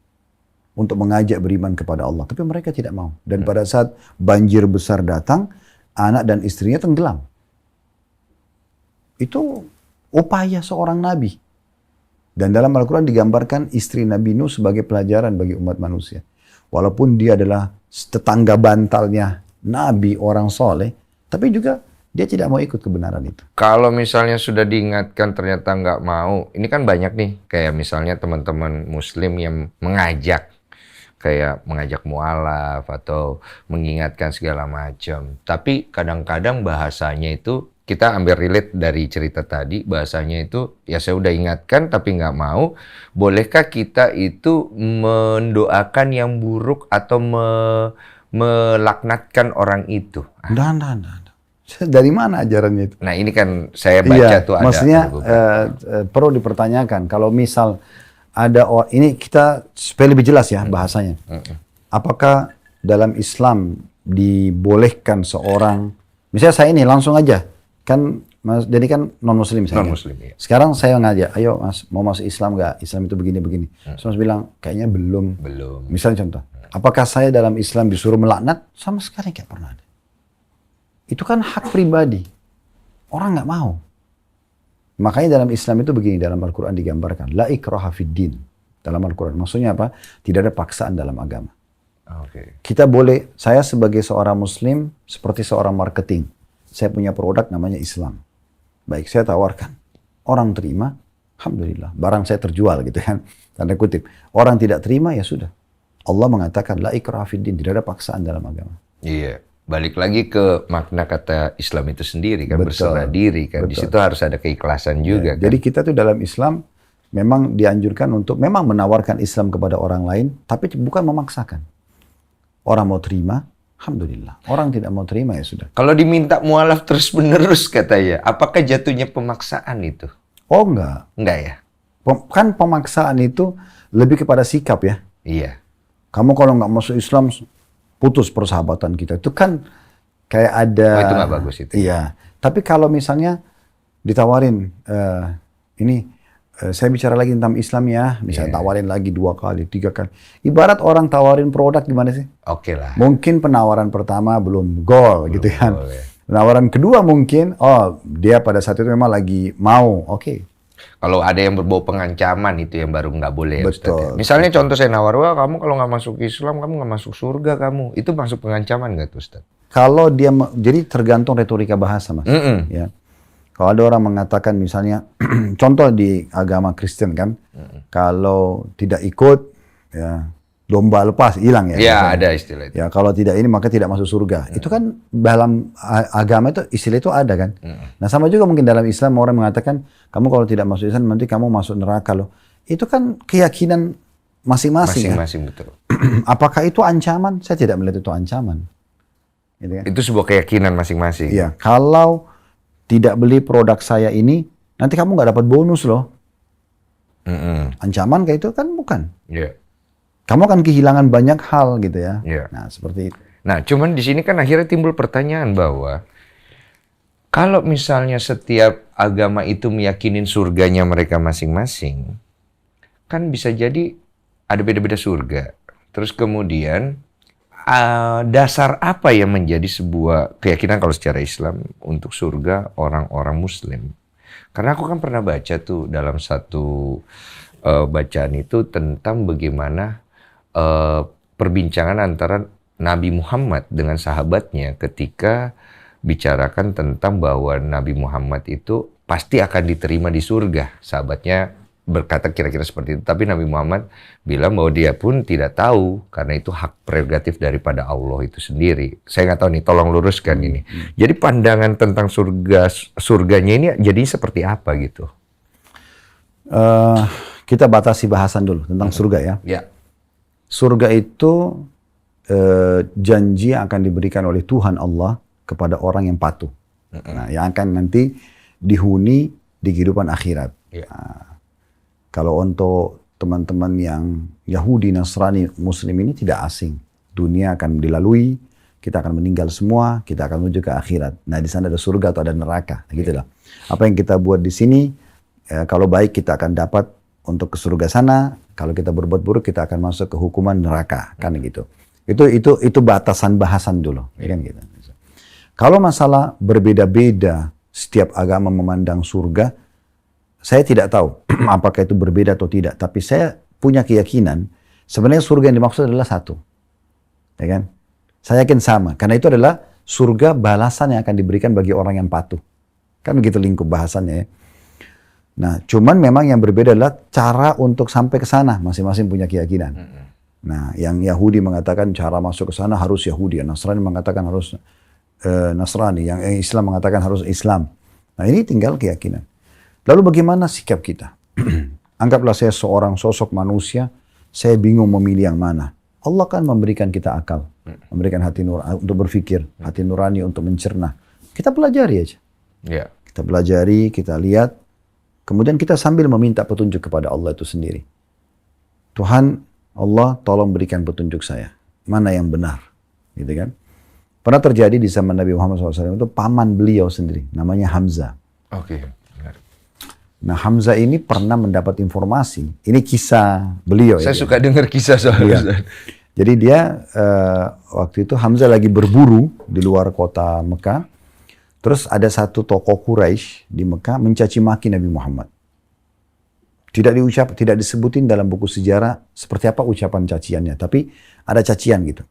Untuk mengajak beriman kepada Allah. Tapi mereka tidak mau. Dan pada saat banjir besar datang, anak dan istrinya tenggelam. Itu upaya seorang Nabi. Dan dalam Al-Quran digambarkan istri Nabi Nuh sebagai pelajaran bagi umat manusia. Walaupun dia adalah tetangga bantalnya Nabi, orang soleh, tapi juga dia tidak mau ikut kebenaran itu. Kalau misalnya sudah diingatkan ternyata nggak mau, ini kan banyak nih, kayak misalnya teman-teman Muslim yang mengajak, kayak mengajak mualaf atau mengingatkan segala macam. Tapi kadang-kadang bahasanya itu, kita ambil relate dari cerita tadi, bahasanya itu, ya saya udah ingatkan tapi nggak mau, bolehkah kita itu mendoakan yang buruk atau melaknatkan orang itu? Nah. Dari mana ajarannya itu? Nah ini kan saya baca tuh ada. Maksudnya perlu dipertanyakan. Kalau misal ada orang, ini kita supaya lebih jelas ya bahasanya. Apakah dalam Islam dibolehkan seorang, misalnya saya ini langsung aja, kan jadi kan non-muslim saya. Non-muslim, iya. Sekarang saya ngajak, ayo mas mau masuk Islam nggak? Islam itu begini-begini. Terus mas bilang, kayaknya belum. Belum. Misalnya contoh, apakah saya dalam Islam disuruh melaknat? Sama sekali nggak pernah ada. Itu kan hak pribadi. Orang nggak mau. Makanya dalam Islam itu begini, dalam Al-Quran digambarkan. La ikraha fid din. Dalam Al-Quran. Maksudnya apa? Tidak ada paksaan dalam agama. Okay. Kita boleh, saya sebagai seorang Muslim, seperti seorang marketing. Saya punya produk namanya Islam. Baik, saya tawarkan. Orang terima, alhamdulillah. Barang saya terjual gitu kan. Tanda kutip. Orang tidak terima, ya sudah. Allah mengatakan, la ikraha fid din. Tidak ada paksaan dalam agama. Iya. Balik lagi ke makna kata Islam itu sendiri kan, berserah diri kan. Di situ harus ada keikhlasan juga kan. Jadi kita tuh dalam Islam memang dianjurkan untuk memang menawarkan Islam kepada orang lain, tapi bukan memaksakan. Orang mau terima, Alhamdulillah. Orang tidak mau terima ya sudah. Kalau diminta mualaf terus-menerus katanya, apakah jatuhnya pemaksaan itu? Oh enggak. Enggak ya? Kan pemaksaan itu lebih kepada sikap ya. Iya. Kamu kalau nggak masuk Islam, putus persahabatan kita. Itu kan kayak ada... Oh, itu nggak bagus itu. Iya. Tapi kalau misalnya ditawarin, saya bicara lagi tentang Islam ya, misalnya tawarin lagi 2 kali, 3 kali. Ibarat orang tawarin produk gimana sih? Oke lah. Mungkin penawaran pertama belum gol gitu kan. Gol, ya. Penawaran kedua mungkin, dia pada saat itu memang lagi mau, oke. Kalau ada yang berbau pengancaman itu yang baru nggak boleh. Betul. Ustaz, ya. Misalnya contoh saya nawar, wah kamu kalau nggak masuk Islam, kamu nggak masuk surga kamu. Itu masuk pengancaman nggak tuh Ustaz? Kalau dia, jadi tergantung retorika bahasa Mas. Ya. Kalau ada orang mengatakan misalnya, contoh di agama Kristen kan, kalau tidak ikut, ya domba lepas, hilang ya. Ya ada istilah itu. Ya kalau tidak ini maka tidak masuk surga. Itu kan dalam agama itu istilah itu ada kan. Nah sama juga mungkin dalam Islam orang mengatakan, kamu kalau tidak masuk Islam nanti kamu masuk neraka loh. Itu kan keyakinan masing-masing. Masing-masing betul. Apakah itu ancaman? Saya tidak melihat itu ancaman. Gitu kan? Itu sebuah keyakinan masing-masing. Iya, kalau tidak beli produk saya ini, nanti kamu nggak dapat bonus loh. Ancaman kayak itu kan bukan. Iya. Kamu akan kehilangan banyak hal gitu ya. Iya. Nah seperti itu. Nah, cuman di sini kan akhirnya timbul pertanyaan bahwa kalau misalnya setiap agama itu meyakinin surganya mereka masing-masing, kan bisa jadi ada beda-beda surga. Terus kemudian dasar apa yang menjadi sebuah keyakinan kalau secara Islam untuk surga orang-orang Muslim? Karena aku kan pernah baca tuh dalam satu bacaan itu tentang bagaimana perbincangan antara Nabi Muhammad dengan sahabatnya ketika bicarakan tentang bahwa Nabi Muhammad itu pasti akan diterima di surga. Sahabatnya berkata kira-kira seperti itu. Tapi Nabi Muhammad bilang bahwa dia pun tidak tahu karena itu hak prerogatif daripada Allah itu sendiri. Saya nggak tahu nih, tolong luruskan ini. Jadi pandangan tentang surganya ini jadi seperti apa gitu? Kita batasi bahasan dulu tentang surga ya. Ya. Surga itu janji yang akan diberikan oleh Tuhan Allah kepada orang yang patuh. Nah, yang akan nanti dihuni di kehidupan akhirat. Ya. Nah, kalau untuk teman-teman yang Yahudi, Nasrani, Muslim ini tidak asing. Dunia akan dilalui, kita akan meninggal semua, kita akan menuju ke akhirat. Nah, di sana ada surga atau ada neraka, gitulah. Apa yang kita buat di sini, kalau baik kita akan dapat untuk ke surga sana, kalau kita berbuat buruk kita akan masuk ke hukuman neraka, kan gitu. Itu batasan bahasan dulu, ya kan gitu. Kalau masalah berbeda-beda, setiap agama memandang surga, saya tidak tahu apakah itu berbeda atau tidak, tapi saya punya keyakinan sebenarnya surga yang dimaksud adalah satu, ya kan? Saya yakin sama, karena itu adalah surga balasan yang akan diberikan bagi orang yang patuh, kan begitu lingkup bahasannya ya. Nah, cuman memang yang berbeda adalah cara untuk sampai ke sana, masing-masing punya keyakinan. Nah, yang Yahudi mengatakan cara masuk ke sana harus Yahudi, yang Nasrani mengatakan harus Nasrani, yang Islam mengatakan harus Islam. Nah, ini tinggal keyakinan. Lalu bagaimana sikap kita? Anggaplah saya seorang sosok manusia, saya bingung memilih yang mana. Allah kan memberikan kita akal, memberikan hati nurani untuk berpikir, hati nurani untuk mencerna. Kita pelajari aja. Ya. Kita pelajari, kita lihat. Kemudian kita sambil meminta petunjuk kepada Allah itu sendiri. Tuhan, Allah tolong berikan petunjuk saya. Mana yang benar. Gitu kan. Pernah terjadi di zaman Nabi Muhammad SAW itu paman beliau sendiri. Namanya Hamzah. Oke. Nah Hamzah ini pernah mendapat informasi. Ini kisah beliau. Saya ya, suka dengar kisah soal iya. Jadi dia waktu itu Hamzah lagi berburu di luar kota Mekah. Terus ada satu tokoh Quraisy di Mekah mencaci maki Nabi Muhammad. Tidak disebutin dalam buku sejarah seperti apa ucapan caciannya, tapi ada cacian gitu.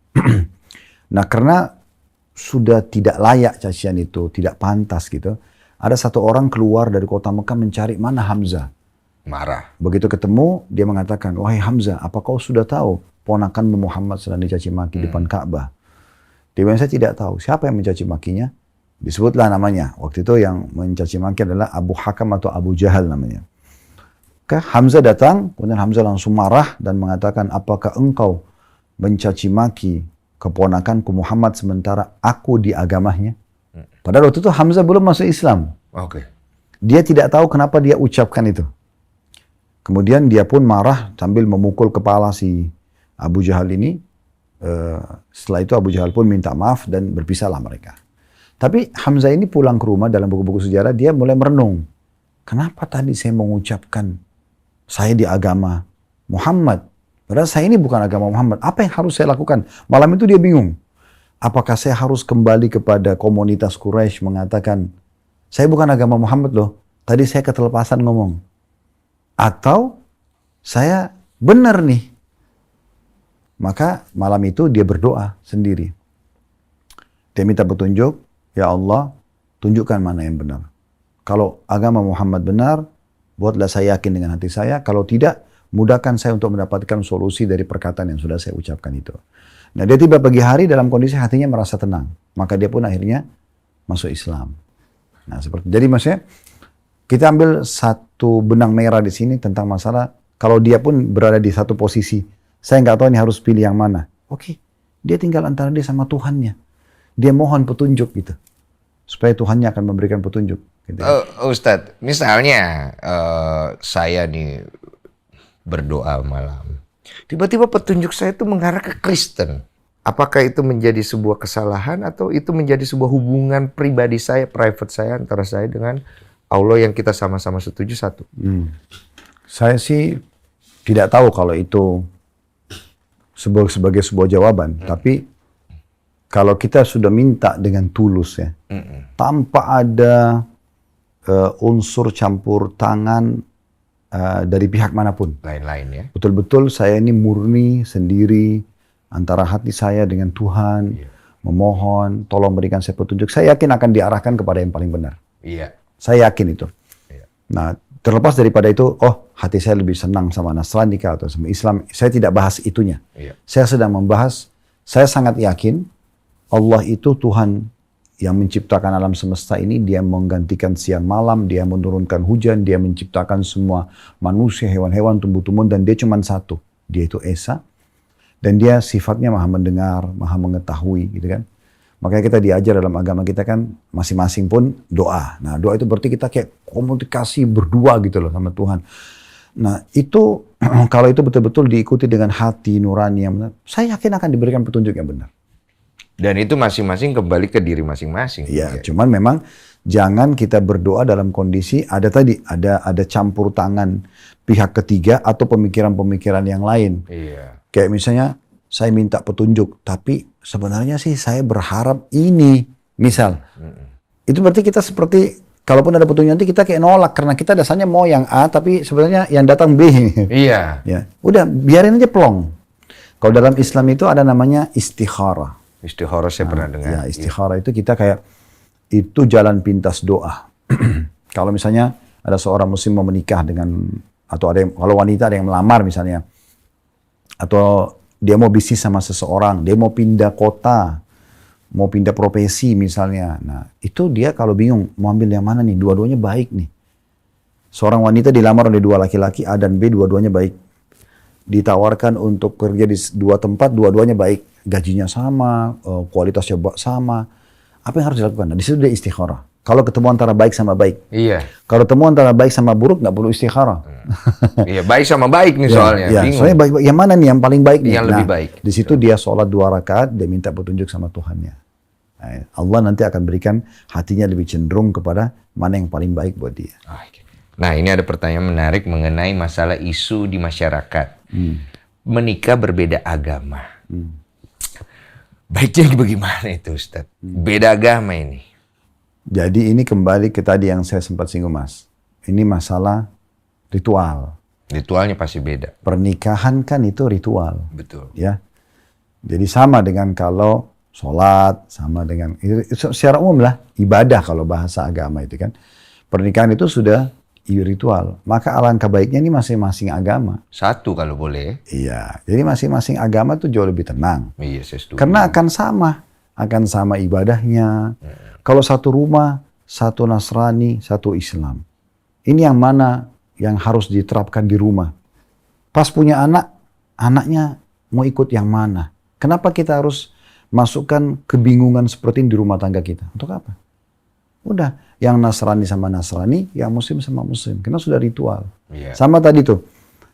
Nah, karena sudah tidak layak cacian itu, tidak pantas gitu, ada satu orang keluar dari kota Mekah mencari mana Hamzah. Marah. Begitu ketemu, dia mengatakan, wahai Hamzah, apa kau sudah tahu ponakan Muhammad sedang dicaci maki di depan Ka'bah? Dia bilang, saya tidak tahu. Siapa yang mencaci makinya? Disebutlah namanya. Waktu itu yang mencaci maki adalah Abu Hakam atau Abu Jahal namanya. Hamzah datang, kemudian Hamzah langsung marah dan mengatakan, apakah engkau mencaci maki keponakanku Muhammad sementara aku di agamanya. Padahal waktu itu Hamzah belum masuk Islam. Oke. Dia tidak tahu kenapa dia ucapkan itu. Kemudian dia pun marah sambil memukul kepala si Abu Jahal ini. Setelah itu Abu Jahal pun minta maaf dan berpisahlah mereka. Tapi Hamzah ini pulang ke rumah, dalam buku-buku sejarah dia mulai merenung. Kenapa tadi saya mengucapkan saya di agama Muhammad? Padahal saya ini bukan agama Muhammad. Apa yang harus saya lakukan? Malam itu dia bingung. Apakah saya harus kembali kepada komunitas Quraisy mengatakan, saya bukan agama Muhammad loh. Tadi saya ketelepasan ngomong. Atau saya benar nih. Maka malam itu dia berdoa sendiri. Dia minta petunjuk, ya Allah, tunjukkan mana yang benar. Kalau agama Muhammad benar, buatlah saya yakin dengan hati saya. Kalau tidak, mudahkan saya untuk mendapatkan solusi dari perkataan yang sudah saya ucapkan itu. Nah, dia tiba pagi hari dalam kondisi hatinya merasa tenang. Maka dia pun akhirnya masuk Islam. Nah, jadi maksudnya kita ambil satu benang merah di sini tentang masalah kalau dia pun berada di satu posisi, saya nggak tahu ini harus pilih yang mana. Oke, dia tinggal antara dia sama Tuhannya. Dia mohon petunjuk gitu, supaya Tuhannya akan memberikan petunjuk. Gitu. Ustadz, misalnya saya nih berdoa malam, tiba-tiba petunjuk saya itu mengarah ke Kristen. Apakah itu menjadi sebuah kesalahan atau itu menjadi sebuah hubungan pribadi saya, private saya, antara saya dengan Allah yang kita sama-sama setuju satu? Saya sih tidak tahu kalau itu sebagai sebuah jawaban. Tapi kalau kita sudah minta dengan tulus ya, tanpa ada unsur campur tangan dari pihak manapun. Lain-lain ya. Betul-betul saya ini murni sendiri antara hati saya dengan Tuhan, memohon, tolong berikan saya petunjuk. Saya yakin akan diarahkan kepada yang paling benar. Iya. Saya yakin itu. Nah, terlepas daripada itu, hati saya lebih senang sama Nasrani atau sama Islam. Saya tidak bahas itunya. Saya sedang membahas, saya sangat yakin Allah itu Tuhan yang menciptakan alam semesta ini. Dia menggantikan siang malam, dia menurunkan hujan, dia menciptakan semua manusia, hewan-hewan, tumbuh-tumbuhan, dan dia cuma satu. Dia itu Esa. Dan dia sifatnya maha mendengar, maha mengetahui gitu kan. Makanya kita diajar dalam agama kita kan masing-masing pun doa. Nah doa itu berarti kita kayak komunikasi berdua gitu loh sama Tuhan. Nah itu kalau itu betul-betul diikuti dengan hati nurani yang benar, saya yakin akan diberikan petunjuk yang benar. Dan itu masing-masing kembali ke diri masing-masing. Iya, cuman memang jangan kita berdoa dalam kondisi ada campur tangan pihak ketiga atau pemikiran-pemikiran yang lain. Iya. Kayak misalnya saya minta petunjuk, tapi sebenarnya sih saya berharap ini, misal. Itu berarti kita seperti, kalaupun ada petunjuk nanti kita kayak nolak, karena kita dasarnya mau yang A, tapi sebenarnya yang datang B. Iya. Ya, udah biarin aja plong. Kalau dalam Islam itu ada namanya istikharah. Istikharah saya pernah dengar. Ya, istikharah itu kita kayak, itu jalan pintas doa. Kalau misalnya ada seorang muslim mau menikah dengan, atau ada yang, kalau wanita ada yang melamar misalnya, atau dia mau bisnis sama seseorang, dia mau pindah kota, mau pindah profesi misalnya. Nah, itu dia kalau bingung, mau ambil yang mana nih? Dua-duanya baik nih. Seorang wanita dilamar oleh dua laki-laki, A dan B, dua-duanya baik. Ditawarkan untuk kerja di dua tempat, dua-duanya baik. Gajinya sama, kualitasnya sama. Apa yang harus dilakukan? Nah, di situ dia istikharah. Kalau ketemu antara baik sama baik. Iya. Kalau ketemu antara baik sama buruk, nggak perlu istikharah. Iya, baik sama baik nih soalnya. Ya, soalnya baik, yang mana nih yang paling baik nih? Yang lebih baik. Di situ dia sholat 2 rakaat, dia minta petunjuk sama Tuhannya. Nah, Allah nanti akan berikan hatinya lebih cenderung kepada mana yang paling baik buat dia. Nah, ini ada pertanyaan menarik mengenai masalah isu di masyarakat. Menikah berbeda agama. Baiknya bagaimana itu, Ustadz? Beda agama ini. Jadi ini kembali ke tadi yang saya sempat singgung, Mas. Ini masalah ritual. Ritualnya pasti beda. Pernikahan kan itu ritual. Betul. Ya. Jadi sama dengan kalau sholat, sama dengan itu secara umum lah ibadah kalau bahasa agama itu kan. Pernikahan itu sudah ritual. Maka alangkah baiknya ini masing-masing agama. Satu kalau boleh. Iya. Jadi masing-masing agama itu jauh lebih tenang. Iya, saya setuju. Karena akan sama ibadahnya. Kalau satu rumah, satu Nasrani, satu Islam. Ini yang mana yang harus diterapkan di rumah. Pas punya anak, anaknya mau ikut yang mana? Kenapa kita harus masukkan kebingungan seperti ini di rumah tangga kita. Untuk apa? Udah, yang Nasrani sama Nasrani, yang Muslim sama Muslim. Karena sudah ritual. Iya. Sama tadi tuh,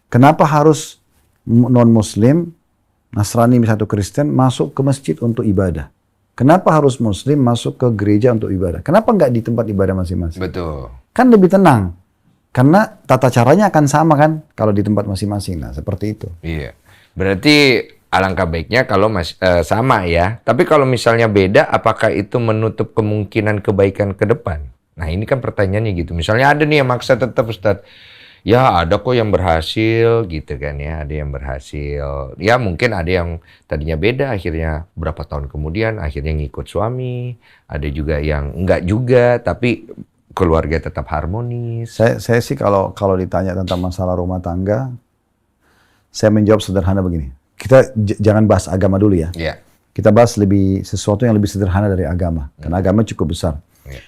kenapa harus non-Muslim, Nasrani misalnya Kristen masuk ke masjid untuk ibadah? Kenapa harus Muslim masuk ke gereja untuk ibadah? Kenapa nggak di tempat ibadah masing-masing? Betul. Kan lebih tenang. Karena tata caranya akan sama kan kalau di tempat masing-masing. Nah, seperti itu. Iya. Berarti alangkah baiknya kalau sama ya. Tapi kalau misalnya beda, apakah itu menutup kemungkinan kebaikan ke depan? Nah, ini kan pertanyaannya gitu. Misalnya ada nih yang maksa tetap, Ustadz. Ya ada kok yang berhasil gitu kan ya, ada yang berhasil. Ya mungkin ada yang tadinya beda, akhirnya berapa tahun kemudian akhirnya ngikut suami. Ada juga yang enggak juga, tapi keluarga tetap harmonis. Saya sih kalau ditanya tentang masalah rumah tangga, saya menjawab sederhana begini. Kita jangan bahas agama dulu ya. Iya. Kita bahas sesuatu yang lebih sederhana dari agama. Karena agama cukup besar. Iya.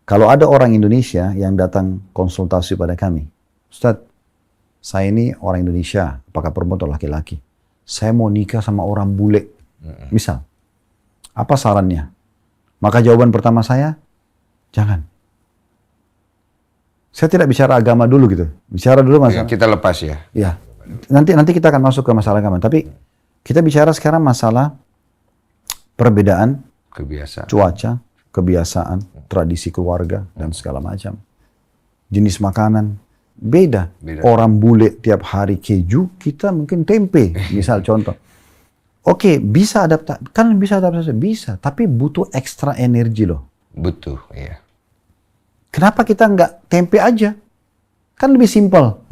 Kalau ada orang Indonesia yang datang konsultasi pada kami, Ustadz, saya ini orang Indonesia, apakah perempuan atau laki-laki? Saya mau nikah sama orang bule. Misal, apa sarannya? Maka jawaban pertama saya, jangan. Saya tidak bicara agama dulu gitu. Bicara dulu masalah. Kita lepas ya. Ya, nanti kita akan masuk ke masalah agama. Tapi kita bicara sekarang masalah perbedaan Kebiasaan. cuaca, kebiasaan, tradisi keluarga, dan segala macam. Jenis makanan. Beda. Orang bule tiap hari keju, kita mungkin tempe, misal contoh. Oke, bisa adaptasi, kan bisa adaptasi, bisa, tapi butuh ekstra energi loh. Butuh, iya. Kenapa kita nggak tempe aja? Kan lebih simpel.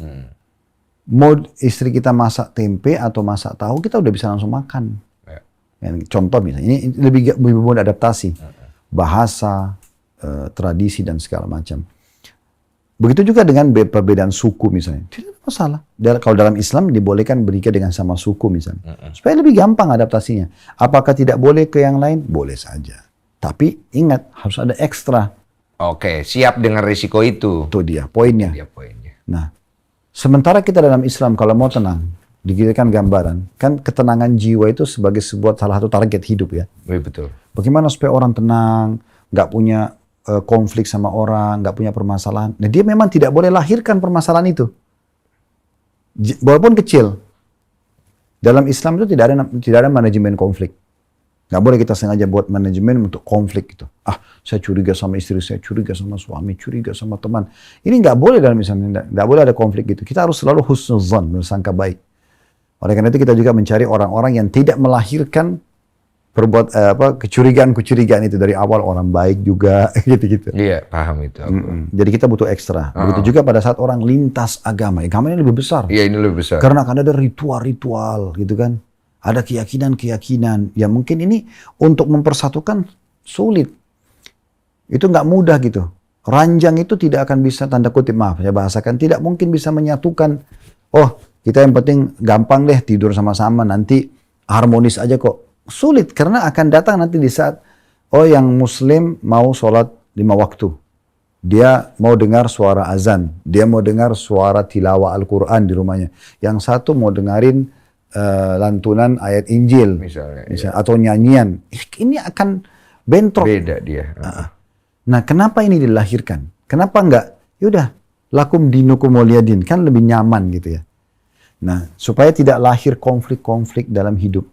Mau istri kita masak tempe atau masak tahu, kita udah bisa langsung makan. Ya. Contoh misalnya, ini lebih mudah adaptasi. Bahasa, tradisi, dan segala macam. Begitu juga dengan perbedaan suku misalnya. Tidak ada masalah. Kalau dalam Islam dibolehkan bernikah dengan sama suku misalnya. Supaya lebih gampang adaptasinya. Apakah tidak boleh ke yang lain? Boleh saja. Tapi ingat, harus ada ekstra. Oke, siap dengan risiko itu. Itu dia poinnya. Dia poinnya. Nah, sementara kita dalam Islam kalau mau tenang, dikirakan gambaran. Kan ketenangan jiwa itu sebagai sebuah salah satu target hidup ya. Iya, betul. Bagaimana supaya orang tenang, nggak punya konflik sama orang, nggak punya permasalahan. Nah, dia memang tidak boleh lahirkan permasalahan itu. Walaupun kecil. Dalam Islam itu tidak ada manajemen konflik. Nggak boleh kita sengaja buat manajemen untuk konflik gitu. Saya curiga sama istri saya, curiga sama suami, curiga sama teman. Ini nggak boleh dalam Islam. Nggak boleh ada konflik gitu. Kita harus selalu husnuzan, bersangka baik. Oleh karena itu kita juga mencari orang-orang yang tidak melahirkan kecurigaan itu dari awal, orang baik juga gitu-gitu. Iya, paham itu aku. Jadi kita butuh ekstra. Begitu juga pada saat orang lintas agama. Agama ini lebih besar. Iya, ini lebih besar. Karena akan ada ritual-ritual gitu kan. Ada keyakinan-keyakinan. Ya mungkin ini untuk mempersatukan sulit. Itu nggak mudah gitu. Ranjang itu tidak akan bisa, tanda kutip maaf saya bahasakan, tidak mungkin bisa menyatukan. Oh, kita yang penting gampang deh tidur sama-sama, nanti harmonis aja kok. Sulit, karena akan datang nanti di saat, yang muslim mau sholat 5 waktu. Dia mau dengar suara azan. Dia mau dengar suara tilawah Al-Quran di rumahnya. Yang satu mau dengerin lantunan ayat Injil. Misalnya. Atau nyanyian. Ini akan bentrok. Beda dia. Nah, kenapa ini dilahirkan? Kenapa enggak? Yaudah, lakum dinukum waliyadin. Kan lebih nyaman gitu ya. Nah, supaya tidak lahir konflik-konflik dalam hidup.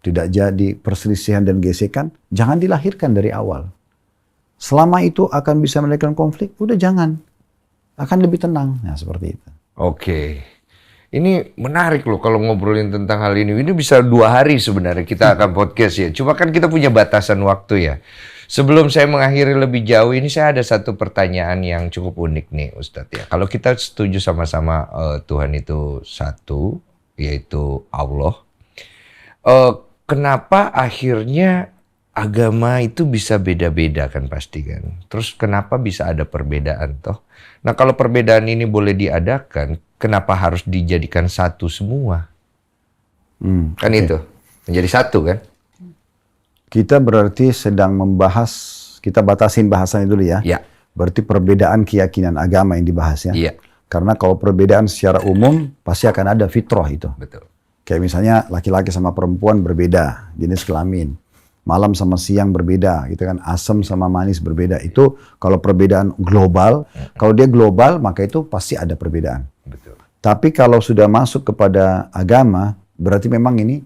Tidak jadi perselisihan dan gesekan, jangan dilahirkan dari awal. Selama itu akan bisa melahirkan konflik, udah jangan. Akan lebih tenang. Nah, seperti itu. Oke. Ini menarik loh kalau ngobrolin tentang hal ini. Ini bisa 2 hari sebenarnya kita akan podcast ya. Cuma kan kita punya batasan waktu ya. Sebelum saya mengakhiri lebih jauh ini, saya ada satu pertanyaan yang cukup unik nih Ustadz ya. Kalau kita setuju sama-sama Tuhan itu satu, yaitu Allah. Kenapa akhirnya agama itu bisa beda-beda kan pasti kan. Terus kenapa bisa ada perbedaan toh? Nah kalau perbedaan ini boleh diadakan, kenapa harus dijadikan satu semua? Kan itu, menjadi satu kan? Kita berarti sedang membahas, kita batasin bahasannya dulu ya. Ya. Berarti perbedaan keyakinan agama yang dibahas ya. Iya. Karena kalau perbedaan secara umum, pasti akan ada fitrah itu. Betul. Kayak misalnya laki-laki sama perempuan berbeda jenis kelamin. Malam sama siang berbeda, gitu kan. Asam sama manis berbeda. Itu kalau perbedaan global. Kalau dia global, maka itu pasti ada perbedaan. Betul. Tapi kalau sudah masuk kepada agama, berarti memang ini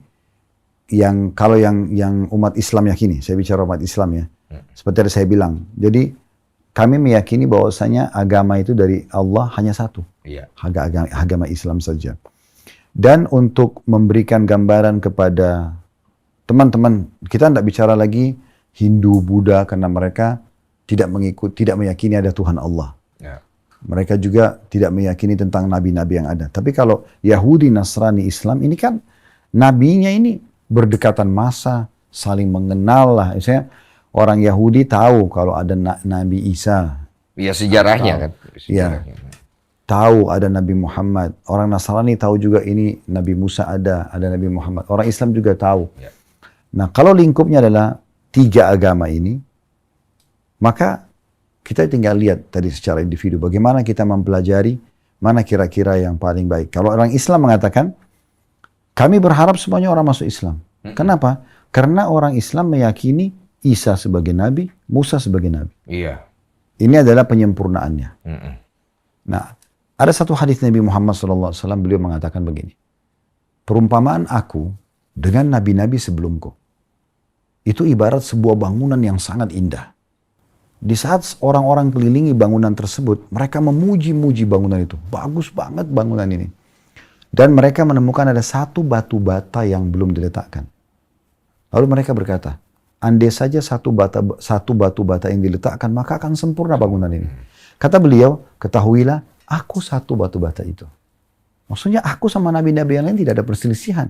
kalau yang umat Islam yakini. Saya bicara umat Islam ya. Seperti yang saya bilang. Jadi kami meyakini bahwasanya agama itu dari Allah hanya satu. Iya. Agama Islam saja. Dan untuk memberikan gambaran kepada teman-teman, kita tidak bicara lagi Hindu, Buddha, karena mereka tidak meyakini ada Tuhan Allah. Ya. Mereka juga tidak meyakini tentang nabi-nabi yang ada. Tapi kalau Yahudi, Nasrani, Islam, ini kan nabinya ini berdekatan masa, saling mengenal lah. Misalnya orang Yahudi tahu kalau ada Nabi Isa. Iya, sejarahnya kan. Iya. Tahu ada Nabi Muhammad. Orang Nasrani tahu juga ini Nabi Musa ada Nabi Muhammad. Orang Islam juga tahu. Ya. Nah, kalau lingkupnya adalah 3 agama ini, maka kita tinggal lihat tadi secara individu bagaimana kita mempelajari mana kira-kira yang paling baik. Kalau orang Islam mengatakan, kami berharap semuanya orang masuk Islam. Kenapa? Karena orang Islam meyakini Isa sebagai nabi, Musa sebagai nabi. Iya. Ini adalah penyempurnaannya. Nah, ada satu hadis Nabi Muhammad SAW, beliau mengatakan begini. Perumpamaan aku dengan nabi-nabi sebelumku. Itu ibarat sebuah bangunan yang sangat indah. Di saat orang-orang kelilingi bangunan tersebut, mereka memuji-muji bangunan itu. Bagus banget bangunan ini. Dan mereka menemukan ada satu batu bata yang belum diletakkan. Lalu mereka berkata, andai saja satu batu bata yang diletakkan, maka akan sempurna bangunan ini. Kata beliau, ketahuilah, aku satu batu bata itu. Maksudnya aku sama nabi-nabi yang lain tidak ada perselisihan.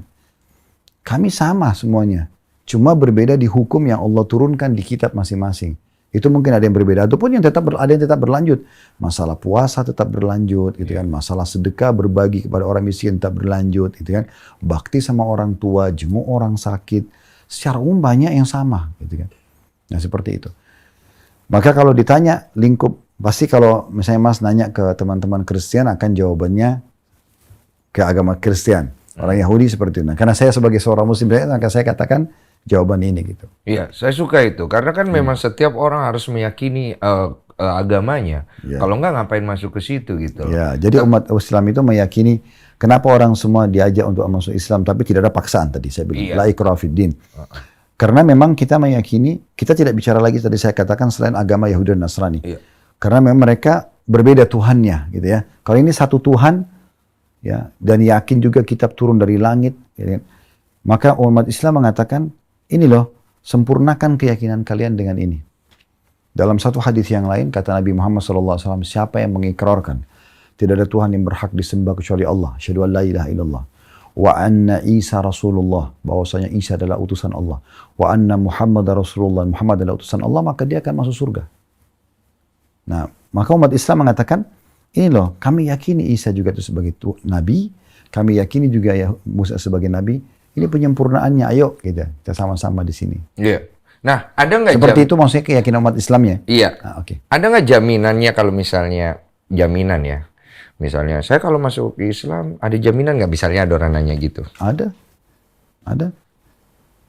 Kami sama semuanya. Cuma berbeda di hukum yang Allah turunkan di kitab masing-masing. Itu mungkin ada yang berbeda. Ataupun ada yang tetap berlanjut. Masalah puasa tetap berlanjut, gitu kan. Masalah sedekah berbagi kepada orang miskin tetap berlanjut, gitu kan. Bakti sama orang tua, jenguk orang sakit. Secara umum banyak yang sama, gitu kan. Nah, seperti itu. Maka kalau ditanya lingkup, pasti kalau misalnya Mas nanya ke teman-teman Kristen akan jawabannya ke agama Kristen. Orang Yahudi seperti itu. Nah, karena saya sebagai seorang Muslim, maka saya katakan jawaban ini gitu. Iya, saya suka itu. Karena kan memang setiap orang harus meyakini agamanya. Ya. Kalau enggak ngapain masuk ke situ gitu. Ya, jadi umat Islam itu meyakini kenapa orang semua diajak untuk masuk Islam tapi tidak ada paksaan tadi saya bilang. Iya. La ikraha fid din. Karena memang kita meyakini, kita tidak bicara lagi tadi saya katakan selain agama Yahudi dan Nasrani. Iya. Karena memang mereka berbeda Tuhannya gitu ya. Kalau ini satu Tuhan ya, dan yakin juga kitab turun dari langit ya, maka umat Islam mengatakan ini loh, sempurnakan keyakinan kalian dengan ini. Dalam satu hadis yang lain, kata Nabi Muhammad SAW, siapa yang mengikrarkan tidak ada Tuhan yang berhak disembah kecuali Allah. Asyhadu an la ilaha illallah. Wa anna Isa Rasulullah. Bahwasanya Isa adalah utusan Allah. Wa anna Muhammad Rasulullah. Muhammad adalah utusan Allah, maka dia akan masuk surga. Nah, maka umat Islam mengatakan, ini loh, kami yakini Isa juga itu sebagai Nabi. Kami yakini juga ya Musa sebagai Nabi. Ini penyempurnaannya, ayo kita sama-sama di sini. Iya. Nah, ada nggak seperti itu maksudnya keyakinan umat Islamnya? Iya. Nah, oke. Ada nggak jaminannya kalau misalnya jaminan ya? Misalnya saya kalau masuk Islam ada jaminan nggak? Misalnya ada orang nanya gitu. Ada.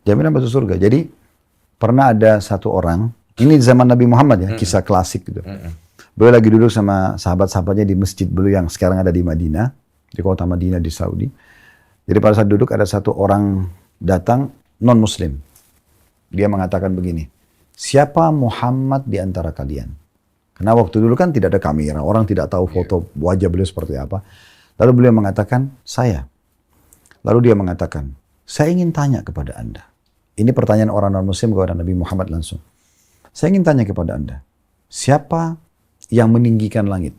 Jaminan masuk surga. Jadi pernah ada satu orang, ini di zaman Nabi Muhammad ya, kisah klasik gitu. Beliau lagi duduk sama sahabat-sahabatnya di masjid beliau yang sekarang ada di Madinah, di kota Madinah di Saudi. Jadi pada saat duduk ada satu orang datang non-Muslim. Dia mengatakan begini, siapa Muhammad di antara kalian? Karena waktu dulu kan tidak ada kamera, orang tidak tahu foto wajah beliau seperti apa. Lalu beliau mengatakan, saya. Lalu dia mengatakan, saya ingin tanya kepada Anda. Ini pertanyaan orang non-Muslim kepada Nabi Muhammad langsung. Saya ingin tanya kepada Anda, siapa yang meninggikan langit?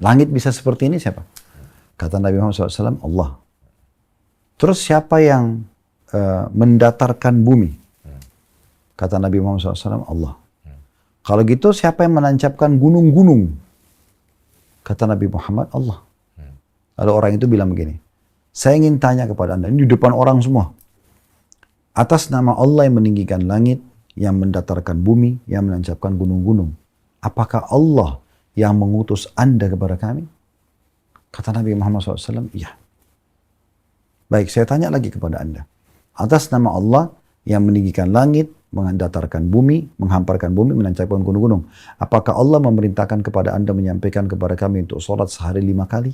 Langit bisa seperti ini siapa? Kata Nabi Muhammad SAW, Allah. Terus siapa yang mendatarkan bumi? Kata Nabi Muhammad SAW, Allah. Kalau gitu siapa yang menancapkan gunung-gunung? Kata Nabi Muhammad, Allah. Lalu orang itu bilang begini, saya ingin tanya kepada Anda, ini di depan orang semua. Atas nama Allah yang meninggikan langit, yang mendatarkan bumi, yang menancapkan gunung-gunung. Apakah Allah yang mengutus Anda kepada kami? Kata Nabi Muhammad SAW, iya. Baik, saya tanya lagi kepada Anda. Atas nama Allah yang meninggikan langit, mendatarkan bumi, menghamparkan bumi, menancapkan gunung-gunung. Apakah Allah memerintahkan kepada anda menyampaikan kepada kami untuk sholat sehari 5 kali?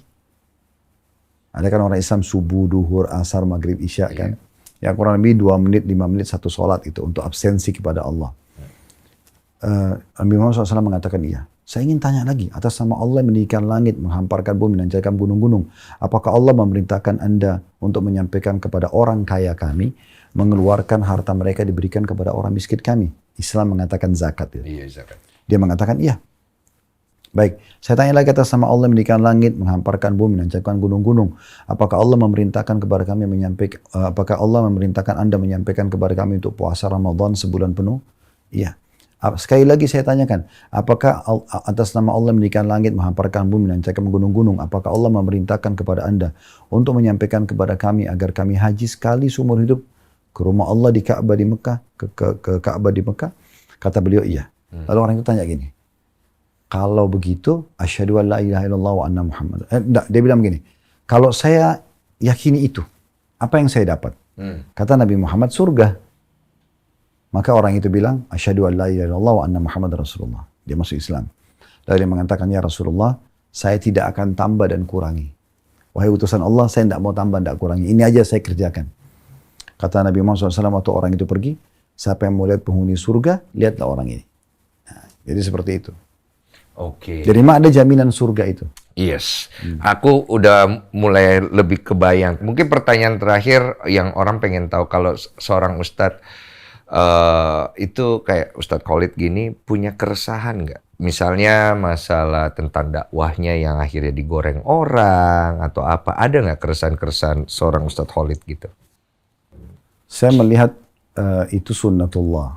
Ada kan orang Islam subuh, duhur, asar, maghrib, isya kan? Ya kurang lebih 2 menit, 5 menit satu sholat itu untuk absensi kepada Allah. Nabi Muhammad SAW mengatakan iya. Saya ingin tanya lagi, atas nama Allah yang meninggikan langit, menghamparkan bumi, menancapkan gunung-gunung. Apakah Allah memerintahkan anda untuk menyampaikan kepada orang kaya kami, mengeluarkan harta mereka diberikan kepada orang miskin kami? Islam mengatakan zakat. Iya, zakat. Dia mengatakan iya. Baik, saya tanya lagi atas nama Allah yang meninggikan langit, menghamparkan bumi, menancapkan gunung-gunung. Apakah Allah memerintahkan kepada kami apakah Allah memerintahkan anda menyampaikan kepada kami untuk puasa Ramadan sebulan penuh? Iya. Sekali lagi saya tanyakan, apakah atas nama Allah meninggikan langit, menghamparkan bumi, menancapkan gunung-gunung, apakah Allah memerintahkan kepada anda untuk menyampaikan kepada kami agar kami haji sekali seumur hidup ke rumah Allah di Ka'bah di Mekah, ke Ka'bah di Mekah? Kata beliau iya. Lalu orang itu tanya gini, kalau begitu, asyhadu an la ilaha illallah wa anna Muhammad. Dia bilang begini, kalau saya yakini itu, apa yang saya dapat? Kata Nabi Muhammad, surga. Maka orang itu bilang, asyhadu an la ilaha illallah wa anna Muhammad Rasulullah. Dia masuk Islam. Lalu dia mengatakan, ya Rasulullah, saya tidak akan tambah dan kurangi. Wahai utusan Allah, saya tidak mau tambah, tidak kurangi. Ini aja saya kerjakan. Kata Nabi Muhammad SAW waktu orang itu pergi, siapa yang mau lihat penghuni surga, lihatlah orang ini. Nah, jadi seperti itu. Oke. Jadi memang ada jaminan surga itu. Yes. Aku udah mulai lebih kebayang. Mungkin pertanyaan terakhir yang orang pengen tahu, kalau seorang ustadz itu kayak Ustadz Khalid gini punya keresahan nggak? Misalnya masalah tentang dakwahnya yang akhirnya digoreng orang atau apa. Ada nggak keresahan-keresahan seorang Ustadz Khalid gitu? Saya melihat itu sunnatullah.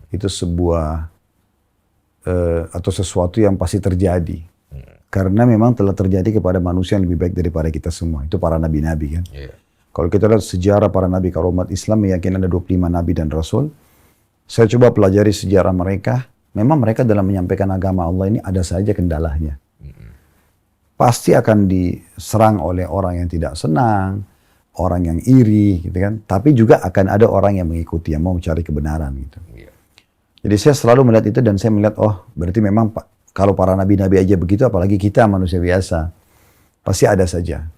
Itu sebuah atau sesuatu yang pasti terjadi. Karena memang telah terjadi kepada manusia yang lebih baik daripada kita semua. Itu para nabi-nabi kan. Yeah. Kalau kita lihat sejarah para nabi, kalau umat Islam meyakini ada 25 nabi dan rasul. Saya coba pelajari sejarah mereka. Memang mereka dalam menyampaikan agama Allah ini ada saja kendalanya. Pasti akan diserang oleh orang yang tidak senang, orang yang iri gitu kan. Tapi juga akan ada orang yang mengikuti, yang mau mencari kebenaran gitu. Jadi saya selalu melihat itu dan saya melihat, oh berarti memang kalau para nabi-nabi aja begitu, apalagi kita manusia biasa. Pasti ada saja.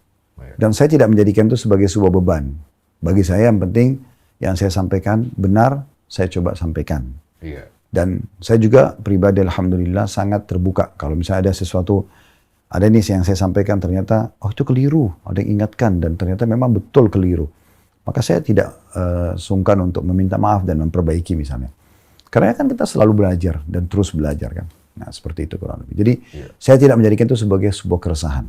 Dan saya tidak menjadikan itu sebagai sebuah beban. Bagi saya yang penting yang saya sampaikan benar, saya coba sampaikan. Iya. Dan saya juga pribadi alhamdulillah sangat terbuka. Kalau misalnya ada sesuatu, ada nih yang saya sampaikan ternyata, oh itu keliru. Ada yang ingatkan dan ternyata memang betul keliru. Maka saya tidak sungkan untuk meminta maaf dan memperbaiki misalnya. Karena kan kita selalu belajar dan terus belajar kan. Nah seperti itu kurang lebih. Jadi saya tidak menjadikan itu sebagai sebuah keresahan.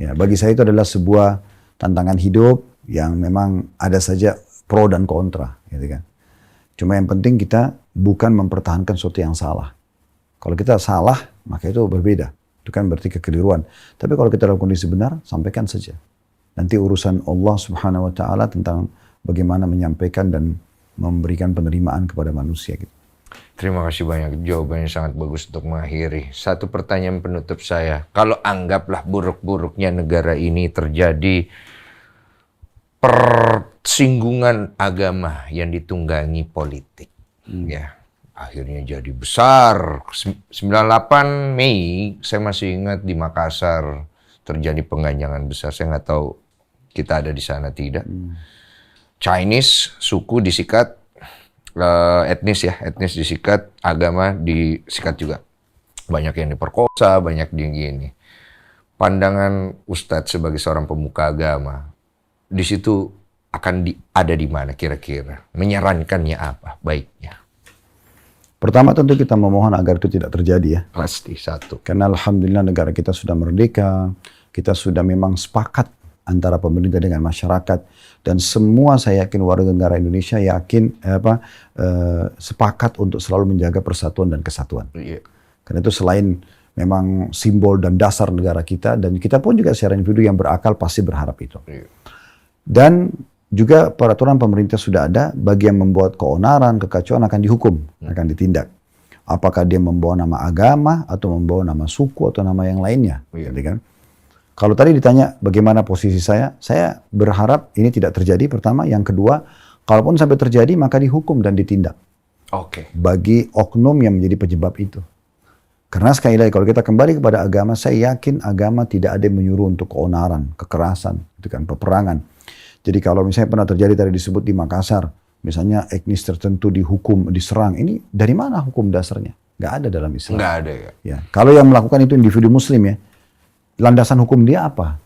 Ya, bagi saya itu adalah sebuah tantangan hidup yang memang ada saja pro dan kontra, gitu kan. Cuma yang penting kita bukan mempertahankan sesuatu yang salah. Kalau kita salah, maka itu berbeda. Itu kan berarti kekeliruan. Tapi kalau kita dalam kondisi benar, sampaikan saja. Nanti urusan Allah Subhanahu wa taala tentang bagaimana menyampaikan dan memberikan penerimaan kepada manusia gitu. Terima kasih banyak, jawabannya sangat bagus untuk mengakhiri. Satu pertanyaan penutup saya, kalau anggaplah buruk-buruknya negara ini terjadi persinggungan agama yang ditunggangi politik, ya akhirnya jadi besar. 98 Mei, saya masih ingat di Makassar terjadi pengganjangan besar. Saya nggak tahu kita ada di sana tidak. Chinese, suku disikat. Etnis disikat, agama disikat juga. Banyak yang diperkosa, banyak yang gini. Pandangan Ustadz sebagai seorang pemuka agama, di situ akan ada di mana kira-kira? Menyarankannya apa baiknya? Pertama tentu kita memohon agar itu tidak terjadi ya. Pasti satu. Karena alhamdulillah negara kita sudah merdeka, kita sudah memang sepakat antara pemerintah dengan masyarakat. Dan semua saya yakin warga negara Indonesia sepakat untuk selalu menjaga persatuan dan kesatuan. Karena itu selain memang simbol dan dasar negara kita, dan kita pun juga secara individu yang berakal pasti berharap itu. Dan juga peraturan pemerintah sudah ada, bagi yang membuat keonaran, kekacauan akan dihukum, akan ditindak. Apakah dia membawa nama agama, atau membawa nama suku, atau nama yang lainnya. Gitu kan? Kalau tadi ditanya bagaimana posisi saya berharap ini tidak terjadi pertama. Yang kedua, Kalaupun sampai terjadi, maka dihukum dan ditindak. Oke. Bagi oknum yang menjadi penyebab itu. Karena sekali lagi, kalau kita kembali kepada agama, saya yakin agama tidak ada yang menyuruh untuk keonaran, kekerasan, itu kan peperangan. Jadi kalau misalnya pernah terjadi tadi disebut di Makassar, misalnya etnis tertentu dihukum, diserang, ini dari mana hukum dasarnya? Nggak ada dalam Islam. Nggak ada ya. Ya, kalau yang melakukan itu individu Muslim ya, landasan hukum dia apa?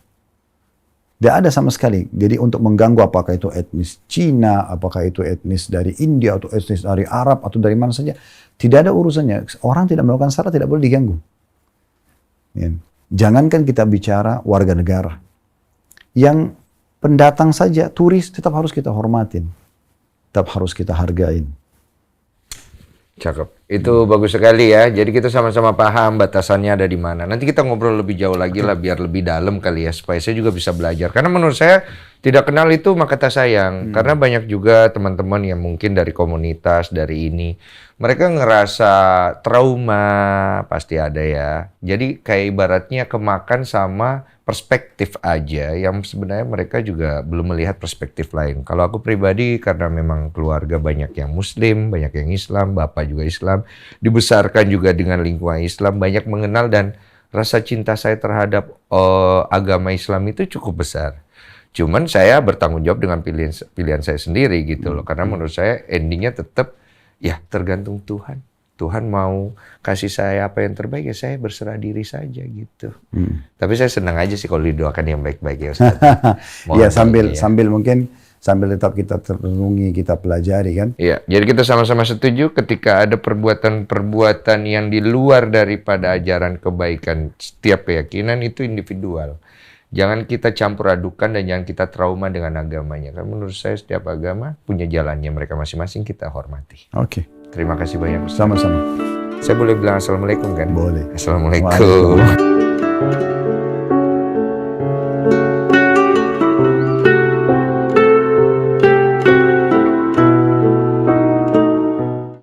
Tidak ada sama sekali. Jadi untuk mengganggu apakah itu etnis Cina, apakah itu etnis dari India, atau etnis dari Arab, atau dari mana saja. Tidak ada urusannya. Orang tidak melakukan syarat tidak boleh diganggu. Ya. Jangankan kita bicara warga negara. Yang pendatang saja, turis tetap harus kita hormatin. Tetap harus kita hargain. Cakep. Itu bagus sekali ya. Jadi kita sama-sama paham batasannya ada di mana. Nanti kita ngobrol lebih jauh lagi lah biar lebih dalam kali ya supaya saya juga bisa belajar. Karena menurut saya tidak kenal itu maka tak sayang. Karena banyak juga teman-teman yang mungkin dari komunitas dari ini mereka ngerasa trauma pasti ada ya. Jadi kayak ibaratnya kemakan sama perspektif aja yang sebenarnya mereka juga belum melihat perspektif lain. Kalau aku pribadi karena memang keluarga banyak yang Muslim, banyak yang Islam, bapak juga Islam, dibesarkan juga dengan lingkungan Islam, banyak mengenal dan rasa cinta saya terhadap agama Islam itu cukup besar. Cuman saya bertanggung jawab dengan pilihan saya sendiri gitu loh. Karena menurut saya endingnya tetap ya tergantung Tuhan. Tuhan mau kasih saya apa yang terbaik ya saya berserah diri saja gitu. Tapi saya senang aja sih kalau didoakan yang baik-baik ya Ustaz. Iya sambil mungkin sambil tetap kita renungi, kita pelajari kan. Iya, jadi kita sama-sama setuju ketika ada perbuatan-perbuatan yang di luar daripada ajaran kebaikan setiap keyakinan itu individual. Jangan kita campur adukan dan jangan kita trauma dengan agamanya. Karena menurut saya setiap agama punya jalannya mereka masing-masing kita hormati. Oke. Terima kasih banyak Ustaz. Sama-sama. Saya boleh bilang assalamualaikum kan? Boleh. Assalamualaikum.